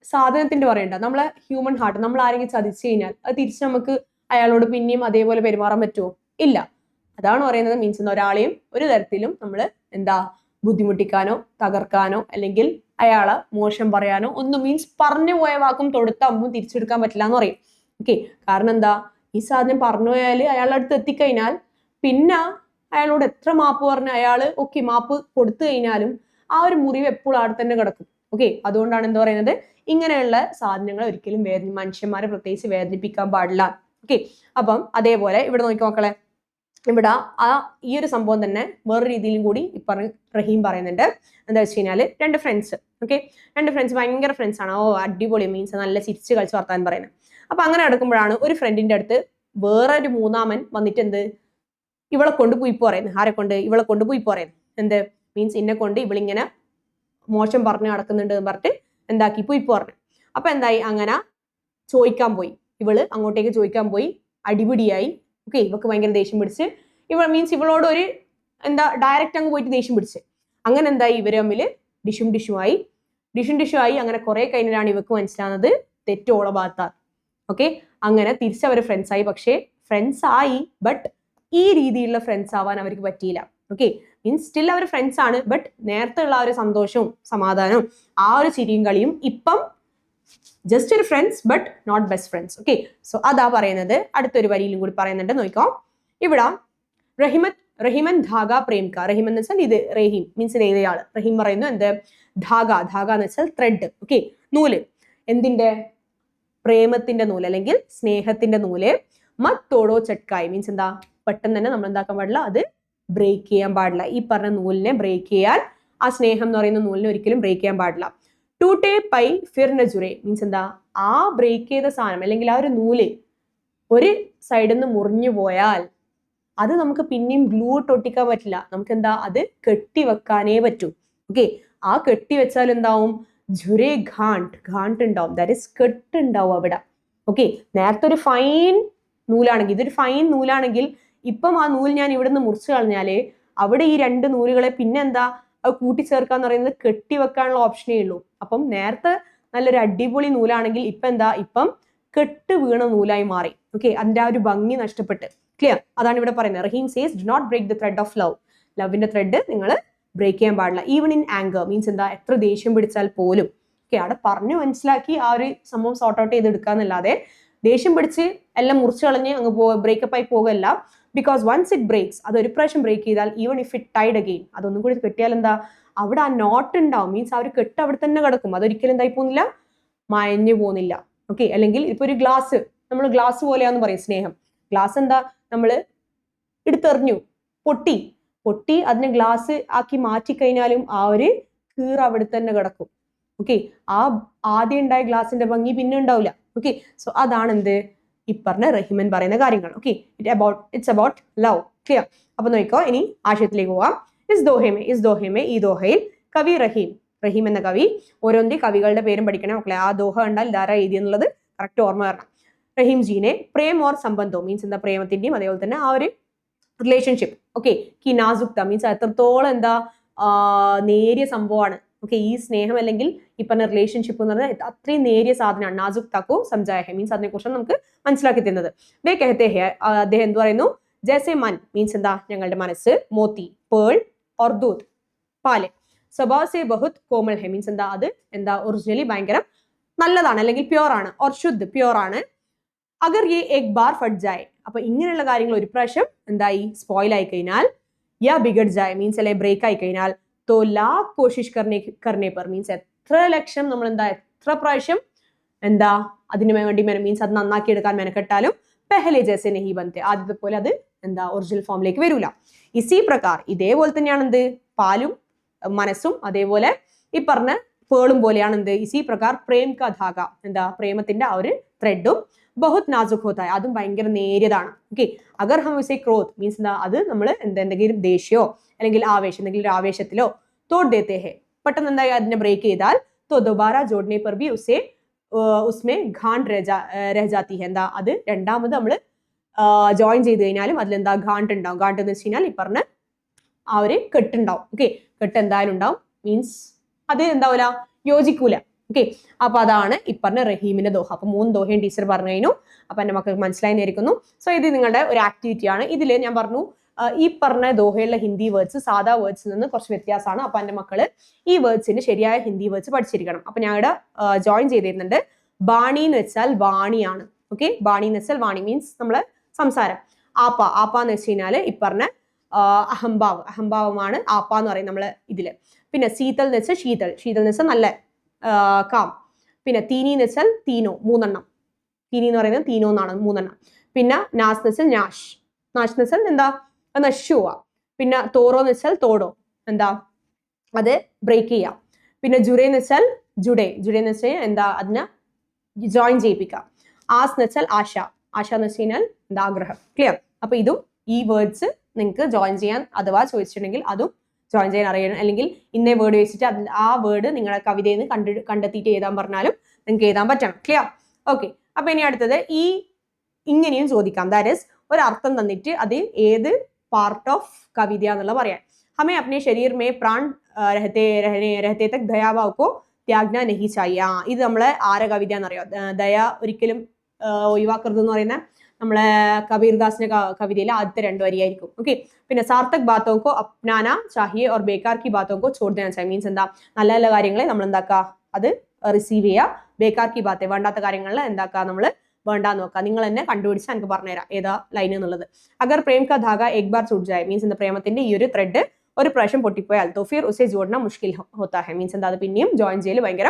സാധനത്തിന്റെ പറയണ്ട, നമ്മളെ ഹ്യൂമൻ ഹാർട്ട്, നമ്മൾ ആരെങ്കിലും ചതിച്ചു കഴിഞ്ഞാൽ അത് തിരിച്ച് നമുക്ക് അയാളോട് പിന്നെയും അതേപോലെ പെരുമാറാൻ പറ്റുമോ? ഇല്ല. അതാണ് പറയുന്നത്. മീൻസ് ഒരാളെയും ഒരു തരത്തിലും നമ്മൾ എന്താ ബുദ്ധിമുട്ടിക്കാനോ തകർക്കാനോ അല്ലെങ്കിൽ അയാളെ മോശം പറയാനോ ഒന്നും, മീൻസ് പറഞ്ഞു പോയ വാക്കും തൊടുത്ത അമ്പും തിരിച്ചെടുക്കാൻ പറ്റില്ല എന്ന് പറയും. ഓക്കെ, കാരണം എന്താ? ഈ സാധനം പറഞ്ഞു പോയാൽ അയാളുടെ അടുത്ത് എത്തിക്കഴിഞ്ഞാൽ പിന്നെ അയാളോട് എത്ര മാപ്പ് പറഞ്ഞ അയാൾ ഓക്കെ മാപ്പ് കൊടുത്തു കഴിഞ്ഞാലും ആ ഒരു മുറിവ് എപ്പോഴും അവിടെ തന്നെ കിടക്കും. ഓക്കെ, അതുകൊണ്ടാണ് എന്താ പറയുന്നത്, ഇങ്ങനെയുള്ള സാധനങ്ങൾ ഒരിക്കലും മനുഷ്യന്മാരെ പ്രത്യേകിച്ച് വേദനിപ്പിക്കാൻ പാടില്ല. ഓക്കെ, അപ്പം അതേപോലെ ഇവിടെ നോക്കി മക്കളെ, ഇവിടെ ഈ ഒരു സംഭവം തന്നെ വേറെ രീതിയിലും കൂടി റഹീം പറയുന്നുണ്ട്. എന്താ വെച്ച് കഴിഞ്ഞാൽ രണ്ട് ഫ്രണ്ട്സ്, ഓക്കെ, രണ്ട് ഫ്രണ്ട്സ് ഭയങ്കര ഫ്രണ്ട്സ് ആണ്. ഓ അടിപൊളി, മീൻസ് നല്ല ചിരിച്ച് കളിച്ച് വർത്താൻ പറയുന്നത്. അപ്പൊ അങ്ങനെ നടക്കുമ്പോഴാണ് ഒരു ഫ്രണ്ടിന്റെ അടുത്ത് വേറൊരു മൂന്നാമൻ വന്നിട്ട് എന്ത് ഇവളെ കൊണ്ട് പൂയിപ്പ് പറയുന്നത്. ആരെ കൊണ്ട്? ഇവളെ കൊണ്ട് പൂയിപ്പ് പറയുന്നത്. എന്ത് മീൻസ് ഇന്നെ കൊണ്ട് ഇവളിങ്ങനെ മോശം പറഞ്ഞു നടക്കുന്നുണ്ട് എന്ന് പറഞ്ഞിട്ട് എന്താക്കി പൂയിപ്പ് പറഞ്ഞു. അപ്പൊ എന്തായി, അങ്ങനെ ചോദിക്കാൻ പോയി, ഇവള് അങ്ങോട്ടേക്ക് ചോദിക്കാൻ പോയി, അടിപിടിയായി. ഓക്കെ, ഇവക്ക് ഭയങ്കര ദേഷ്യം പിടിച്ച്, മീൻസ് ഇവളോട് ഒരു എന്താ ഡയറക്റ്റ് അങ്ങ് പോയിട്ട് ദേഷ്യം പിടിച്ച്. അങ്ങനെ എന്തായി, ഇവര് തമ്മിൽ ഡിഷും ആയി. അങ്ങനെ കുറെ കഴിഞ്ഞിട്ടാണ് ഇവക്ക് മനസ്സിലാവുന്നത് തെറ്റോള ഭാഗത്താണ്. ഓക്കെ, അങ്ങനെ തിരിച്ചവര് ഫ്രണ്ട്സ് ആയി. പക്ഷേ ഫ്രണ്ട്സ് ആയി, ബട്ട് ഈ രീതിയിലുള്ള ഫ്രണ്ട്സ് ആവാൻ അവർക്ക് പറ്റിയില്ല. ഓക്കെ, മീൻസ് സ്റ്റിൽ അവർ ഫ്രണ്ട്സ് ആണ്, ബട്ട് നേരത്തെ ഉള്ള ആ ഒരു സന്തോഷവും സമാധാനവും ആ ഒരു ചിരിയും കളിയും ഇപ്പം ജസ്റ്റ് ഒരു friends but not best friends. Okay, so അതാ പറയുന്നത്. അടുത്തൊരു വരിയിലും കൂടി പറയുന്നുണ്ട്, നോക്കാം. ഇവിടെ റഹിമൻ ധാഗ പ്രേംക. റഹിം എന്ന് വെച്ചാൽ ഇത് റഹീം മീൻസ് ഇതേയാള്. റഹീം പറയുന്നു എന്ത് ധാഗ എന്ന് വെച്ചാൽ ത്രെഡ്. ഓക്കെ, നൂല്. എന്തിന്റെ? പ്രേമത്തിന്റെ നൂല് അല്ലെങ്കിൽ സ്നേഹത്തിന്റെ നൂല്. മത്തോടോ ചട്കായി മീൻസ് എന്താ, പെട്ടെന്ന് തന്നെ നമ്മൾ എന്താക്കാൻ പാടില്ല, അത് ബ്രേക്ക് ചെയ്യാൻ പാടില്ല. ഈ പറഞ്ഞ നൂലിനെ ബ്രേക്ക് ചെയ്യാൻ, ആ സ്നേഹം എന്ന് പറയുന്ന നൂലിനെ ഒരിക്കലും ബ്രേക്ക് ചെയ്യാൻ പാടില്ല. ടൂട്ടേ പൈ ഫിർന ജുറേ മീൻസ് എന്താ, ആ ബ്രേക്ക് ചെയ്ത സാധനം അല്ലെങ്കിൽ ആ ഒരു നൂല് ഒരു സൈഡിൽ നിന്ന് മുറിഞ്ഞു പോയാൽ അത് നമുക്ക് പിന്നെയും ഗ്ലൂ ഇട്ട് ഒട്ടിക്കാൻ പറ്റില്ല. നമുക്ക് എന്താ, അത് കെട്ടി വെക്കാനേ പറ്റൂ. ഓക്കെ, ആ കെട്ടി വെച്ചാൽ എന്താവും, ജുരേ ഘാണ്ട് ഉണ്ടാവും, ദാറ്റ് ഇസ് കെട്ട് ഉണ്ടാവും അവിടെ. ഓക്കെ, നേരത്തെ ഒരു ഫൈൻ നൂലാണെങ്കിൽ, ഇതൊരു ഫൈൻ നൂലാണെങ്കിൽ ഇപ്പം ആ നൂൽ ഞാൻ ഇവിടെ നിന്ന് മുറിച്ചു കളഞ്ഞാല് അവിടെ ഈ രണ്ട് നൂലുകളെ പിന്നെന്താ അത് കൂട്ടിച്ചേർക്കാന്ന് പറയുന്നത് കെട്ടി വെക്കാനുള്ള ഓപ്ഷനേ ഉള്ളൂ. അപ്പം നേരത്തെ നല്ലൊരു അടിപൊളി നൂലാണെങ്കിൽ ഇപ്പം കെട്ട് വീണ നൂലായി മാറി. ഓക്കെ, അതിന്റെ ആ ഒരു ഭംഗി നഷ്ടപ്പെട്ട്. ക്ലിയർ? അതാണ് ഇവിടെ പറയുന്നത്. Rahim says do not break the thread of love. ലവിന്റെ ത്രെഡ് നിങ്ങൾ ബ്രേക്ക് ചെയ്യാൻ പാടില്ല. ഈവൻ ഇൻ ആങ്കർ മീൻസ് എന്താ, എത്ര ദേഷ്യം പിടിച്ചാൽ പോലും. ഓക്കെ, അവിടെ പറഞ്ഞു മനസ്സിലാക്കി ആ ഒരു സംഭവം സോർട്ട് ഔട്ട് ചെയ്ത് എടുക്കാന്നല്ലാതെ ദേഷ്യം പിടിച്ച് എല്ലാം മുറിച്ചു കളഞ്ഞ് അങ്ങ് ബ്രേക്കപ്പ് ആയി പോകല്ല. ബിക്കോസ് വൺസ് ഇറ്റ് ബ്രേക്സ്, അത് ഒരു പ്രാവശ്യം ബ്രേക്ക് ചെയ്താൽ even if it tied again, അതൊന്നും കൂടി കെട്ടിയാൽ എന്താ, അവിടെ ആ നോട്ട് ഉണ്ടാവും. മീൻസ് ആ ഒരു കെട്ട് അവിടെ തന്നെ കിടക്കും. അതൊരിക്കലും എന്തായി പോകുന്നില്ല, മായഞ്ഞു പോകുന്നില്ല. ഓക്കെ, അല്ലെങ്കിൽ ഇപ്പൊ ഒരു നമ്മൾ ഗ്ലാസ് പോലെയാന്ന് പറയും സ്നേഹം. ഗ്ലാസ് എന്താ, നമ്മൾ എടുത്തെറിഞ്ഞു, പൊട്ടി അതിനെ ഗ്ലാസ് ആക്കി മാറ്റിക്കഴിഞ്ഞാലും ആ ഒരു കീർ അവിടെ തന്നെ കിടക്കും. ഓക്കെ, ആ ആദ്യം ഉണ്ടായ ഗ്ലാസിന്റെ ഭംഗി പിന്നെ ഉണ്ടാവില്ല. ഓക്കെ, സോ അതാണ് എന്ത് ഈ പറഞ്ഞ റഹിമൻ പറയുന്ന കാര്യങ്ങൾ. Okay, it's about love. Clear? അപ്പൊ നോക്കോ, ഇനി ആശയത്തിലേക്ക് പോവാം. ഇസ് ദോഹമേ ഈ ദോഹയിൽ കവി റഹീം എന്ന കവി, ഓരോന്നിന്റെ കവികളുടെ പേരും പഠിക്കണം. മക്കളെ, ആ ദോഹ കണ്ടാൽ ഇതാരാ എഴുതിയെന്നുള്ളത് കറക്റ്റ് ഓർമ്മ വരണം. റഹീം ജീനെ പ്രേം ഓർ സംബന്ധോ മീൻസ് എന്താ, പ്രേമത്തിന്റെയും അതേപോലെ തന്നെ ആ ഒരു റിലേഷൻഷിപ്പ്. ഓക്കെ, കി നാസുക്ത മീൻസ് എത്രത്തോളം എന്താ നേരിയ സംഭവമാണ്. ഓക്കെ, ഈ സ്നേഹം അല്ലെങ്കിൽ ഈ പറഞ്ഞ റിലേഷൻഷിപ്പ് എന്ന് പറഞ്ഞാൽ അത്രയും നേരിയ സാധനമാണ്. നാസുക്താക്കോ സംജായ ഹെ മീൻസ് അതിനെ കുറിച്ച് നമുക്ക് മനസ്സിലാക്കി തരുന്നത്. വേ കഹത്തെ ഹെ, അദ്ദേഹം എന്ത് പറയുന്നു, ജैसे मन മീൻസ് എന്താ, ഞങ്ങളുടെ മനസ്സ്, മോത്തി പേൾ ഓർ ദൂത് പാല്, സ്വഭാവ സെ ബഹുത് കോമൽ ഹെ മീൻസ് എന്താ, അത് എന്താ ഒറിജിനലി ഭയങ്കര നല്ലതാണ് അല്ലെങ്കിൽ പ്യോർ ആണ്. ഓർ ശുദ്ധ് പ്യോർ ആണ്. അഗർ യെ എക് ബാർ ഫട്ട് ജായ്, അപ്പൊ ഇങ്ങനെയുള്ള കാര്യങ്ങൾ ഒരു പ്രാവശ്യം എന്തായി സ്പോയിൽ ആയി കഴിഞ്ഞാൽ, യാ ബിഗഡ് ജായ് മീൻസ് അല്ലെ ബ്രേക്ക് ആയി കഴിഞ്ഞാൽ, തോ ലാഖ് കോഷിഷ് കർണേ പർ മീൻസ് എത്ര ലക്ഷം നമ്മൾ എന്താ എത്ര പ്രാവശ്യം എന്താ അതിനു വേണ്ടി മീൻസ് അത് നന്നാക്കി എടുക്കാൻ മെനക്കെട്ടാലും പെഹലെ ജैसे नहीं बनते, ആദ്യത്തെ പോലെ അത് എന്താ ഒറിജിനൽ ഫോമിലേക്ക് വരൂല. ഇസി പ്രകാർ ഇതേപോലെ തന്നെയാണ് എന്ത് പാലും മനസ്സും അതേപോലെ ഈ പറഞ്ഞ പേളും പോലെയാണ് എന്ത് ഇസി പ്രകാർ പ്രേം കാ ധാഗ എന്താ പ്രേമത്തിന്റെ ആ ഒരു ത്രെഡും ബഹുത് നാസുക് ഹോത്താ है, അതും ഭയങ്കര നേരിയതാണ്. ഓക്കെ, അഗർ ഹം ഉസേ ക്രോധ് മീൻസ് എന്താ, അത് നമ്മൾ എന്തെങ്കിലും ദേഷ്യമോ അല്ലെങ്കിൽ ആവേശം എന്തെങ്കിലും ഒരു ആവേശത്തിലോ തോട് ദേത്തെ ഹെ, പെട്ടെന്ന് എന്താ അതിനെ ബ്രേക്ക് ചെയ്താൽ, തോ ദോബാര ജോഡ്നെ പർ ഭി ഉസ്മേ ഘാണ്ട് രഹ ജാത്തി ഹെ, എന്താ അത് രണ്ടാമത് നമ്മൾ ജോയിൻ ചെയ്ത് കഴിഞ്ഞാലും അതിലെന്താ ഘാണ്ട് ഉണ്ടാവും. ഘാണ്ട് എന്ന് വെച്ച് കഴിഞ്ഞാൽ ഈ പറഞ്ഞ ആ ഒരു കെട്ടുണ്ടാവും. ഓക്കെ, കെട്ട് എന്തായാലും ഉണ്ടാവും. മീൻസ് അത് എന്താവില്ല, യോജിക്കൂല. ഓക്കെ, അപ്പൊ അതാണ് ഈ പറഞ്ഞ റഹീമിന്റെ ദോഹ. അപ്പൊ 3 ദോഹയും ടീച്ചർ പറഞ്ഞു കഴിഞ്ഞു. അപ്പൊ എന്റെ മക്കൾക്ക് മനസ്സിലായി നേരിക്കുന്നു. സോ ഇത് നിങ്ങളുടെ ഒരു ആക്ടിവിറ്റി ആണ്. ഇതിൽ ഞാൻ പറഞ്ഞു ഈ പറഞ്ഞ ദോഹയുള്ള ഹിന്ദി വേർഡ്സ് സാധാ വേർഡ്സിൽ നിന്ന് കുറച്ച് വ്യത്യാസമാണ്. അപ്പൊ എന്റെ മക്കള് ഈ വേർഡ്സിന് ശരിയായ ഹിന്ദി വേർഡ്സ് പഠിച്ചിരിക്കണം. അപ്പൊ ഞാൻ ഇവിടെ ജോയിൻ ചെയ്തിരുന്നുണ്ട്. ബാണി എന്ന് വെച്ചാൽ വാണിയാണ്. ഓക്കെ, ബാണി എന്ന് വെച്ചാൽ വാണി മീൻസ് നമ്മള് സംസാരം. ആപ്പ എന്ന് വെച്ച് കഴിഞ്ഞാല് ഈ പറഞ്ഞ അഹംഭാവമാണ് ആപ്പ എന്ന് പറയും നമ്മള് ഇതില്. പിന്നെ ശീതൽ എന്ന് വെച്ചാൽ ശീതൽ എന്ന് വെച്ചാൽ നല്ല കാം. പിന്നെ തീനി എന്ന് വെച്ചാൽ തീനോ 3 എണ്ണം. തീനി എന്ന് പറയുന്നത് തീനോ എന്നാണ് 3 എണ്ണം. പിന്നെ നാസ് എന്ന് വെച്ചാൽ നാഷ് എന്ന് വെച്ചാൽ എന്താ അത് നശിച്ചു പോവാ. പിന്നെ തോറോ എന്ന് വെച്ചാൽ തോടോ, എന്താ അത് ബ്രേക്ക് ചെയ്യാം. പിന്നെ ജുറേ എന്ന് വെച്ചാൽ ജുഡേ എന്ന് വെച്ചാൽ എന്താ അതിനെ ജോയിൻ ചെയ്യിപ്പിക്കാം. ആസ് എന്ന് വെച്ചാൽ ആശ എന്ന് വെച്ച് കഴിഞ്ഞാൽ എന്താ ആഗ്രഹം. ക്ലിയർ? അപ്പൊ ഇതും ഈ വേർഡ്സ് നിങ്ങൾക്ക് ജോയിൻ ചെയ്യാൻ അഥവാ ചോദിച്ചിട്ടുണ്ടെങ്കിൽ അതും ജോയിൻ ചെയ്യാൻ അറിയണം. അല്ലെങ്കിൽ ഇന്നേ വേർഡ് വെച്ചിട്ട് ആ വേർഡ് നിങ്ങളുടെ കവിതയിൽ നിന്ന് കണ്ടെത്തിയിട്ട് എഴുതാൻ പറഞ്ഞാലും നിങ്ങൾക്ക് എഴുതാൻ പറ്റണം. ക്ലിയർ? ഓക്കെ. അപ്പൊ ഇനി അടുത്തത് ഇങ്ങനെയും ചോദിക്കാം. ദാറ്റ് ഈസ് ഒരു അർത്ഥം തന്നിട്ട് അത് ഏത് പാർട്ട് ഓഫ് കവിത എന്നുള്ള പറയാൻ. ഹമേ അപ്നെ ശരീർ മേ പ്രാൺ രഹത്തെ തക് ദയാഭാവ് കോ ത്യാഗ്ന നഹി ചാഹിയെ. ഇത് നമ്മളെ ആരെ കവിത എന്നറിയോ? ദയ ഒരിക്കലും ഒഴിവാക്കരുത് എന്ന് പറയുന്ന നമ്മളെ കബീർദാസിന്റെ കവിതയിലെ ആദ്യത്തെ 2 വരിയായിരിക്കും. ഓക്കെ. പിന്നെ സാർത്ഥക് ബാത്തോ കോ അപ്നാന ചാഹിയെ ഓർ ബേക്കാർ കി ബാത്തോ കോ ചോട് ദേന ചാഹിയെ. മീൻസ് എന്താ? നല്ല നല്ല കാര്യങ്ങളെ നമ്മൾ എന്താക്കുക, അത് റിസീവ് ചെയ്യുക. ബേക്കാർ കി ബാത്തെ, വേണ്ടാത്ത കാര്യങ്ങളിൽ എന്താക്കുക, നമ്മൾ വേണ്ടാന്ന് നോക്കുക. നിങ്ങൾ തന്നെ കണ്ടുപിടിച്ച് എനിക്ക് പറഞ്ഞുതരാം ഏതാ ലൈൻ എന്നുള്ളത്. അഗർ പ്രേം കാ ധാഗ എക് ബാർ ചുട്ട് ജായ, മീൻസ് എന്താ? പ്രേമത്തിന്റെ ഈ ഒരു ത്രെഡ് ഒരു പ്രാവശ്യം പൊട്ടിപ്പോയാൽ तो फिर उसे जोड़ना मुश्किल होता है. മീൻസ് എന്താ? അത് പിന്നെയും ജോയിൻ ചെയ്യൽ ഭയങ്കര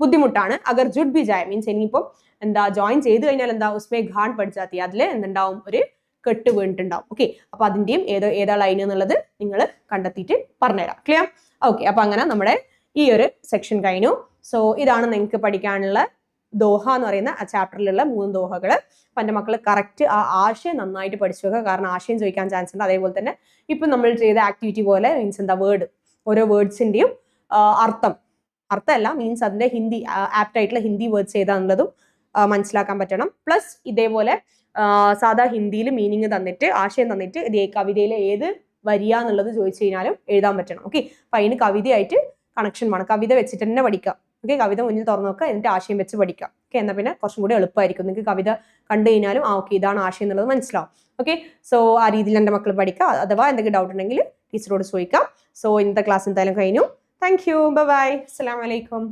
ബുദ്ധിമുട്ടാണ്. അഗർ ജുഡ് ബി ജായ, മീൻസ് ഇനിയിപ്പോ എന്താ ജോയിൻ ചെയ്ത് കഴിഞ്ഞാൽ എന്താ? ഉസ്മേ ഘാൺ പഠിച്ചാത്തി, അതിൽ എന്തുണ്ടാവും? ഒരു കെട്ട് വീണിട്ടുണ്ടാവും. ഓക്കെ. അപ്പൊ അതിന്റെയും ഏതാ ലൈൻ എന്നുള്ളത് നിങ്ങൾ കണ്ടെത്തിയിട്ട് പറഞ്ഞുതരാം. ക്ലിയർ? ഓക്കെ. അപ്പൊ അങ്ങനെ നമ്മുടെ ഈ ഒരു സെക്ഷൻ കഴിഞ്ഞു. സോ ഇതാണ് നിങ്ങൾക്ക് പഠിക്കാനുള്ള ദോഹ എന്ന് പറയുന്ന ആ ചാപ്റ്ററിലുള്ള 3 ദോഹകൾ. അപ്പൊ എൻ്റെ മക്കൾ കറക്റ്റ് ആ ആശയം നന്നായിട്ട് പഠിച്ചു വെക്കുക. കാരണം ആശയം ചോദിക്കാൻ ചാൻസ് ഉണ്ട്. അതേപോലെ തന്നെ ഇപ്പൊ നമ്മൾ ചെയ്ത ആക്ടിവിറ്റി പോലെ മീൻസ് എന്താ? വേർഡ്, ഓരോ വേർഡ്സിന്റെയും അർത്ഥമല്ല, മീൻസ് അതിന്റെ ഹിന്ദി ആപ്റ്റ് ആയിട്ടുള്ള ഹിന്ദി വേർഡ്സ് ഏതാന്നുള്ളതും മനസ്സിലാക്കാൻ പറ്റണം. പ്ലസ് ഇതേപോലെ സാധാ ഹിന്ദിയിൽ മീനിങ് തന്നിട്ട് ആശയം തന്നിട്ട് ഇത് കവിതയിലെ ഏത് വരിക എന്നുള്ളത് ചോദിച്ചു കഴിഞ്ഞാലും എഴുതാൻ പറ്റണം. ഓക്കെ. അപ്പൊ അതിന് കവിതയായിട്ട് കണക്ഷൻ വേണം. കവിത വെച്ചിട്ട് തന്നെ പഠിക്കാം. ഓക്കെ. കവിത മുന്നിൽ തുറന്നു നോക്കുക, എന്നിട്ട് ആശയം വെച്ച് പഠിക്കാം. ഓക്കെ. എന്നാൽ പിന്നെ കുറച്ചും കൂടി എളുപ്പമായിരിക്കും. നിങ്ങൾക്ക് കവിത കണ്ടു കഴിഞ്ഞാലും ഓക്കെ ഇതാണ് ആശയം എന്നുള്ളത് മനസ്സിലാവും. ഓക്കെ. സോ ആ രീതിയിൽ എൻ്റെ മക്കൾ പഠിക്കുക. അഥവാ എന്തെങ്കിലും ഡൗട്ട് ഉണ്ടെങ്കിൽ ടീച്ചറോട് ചോദിക്കാം. സോ ഇന്നത്തെ ക്ലാസ് എന്തായാലും കഴിഞ്ഞു. Thank you. ബൈ. അസ്സലാമു അലൈക്കും.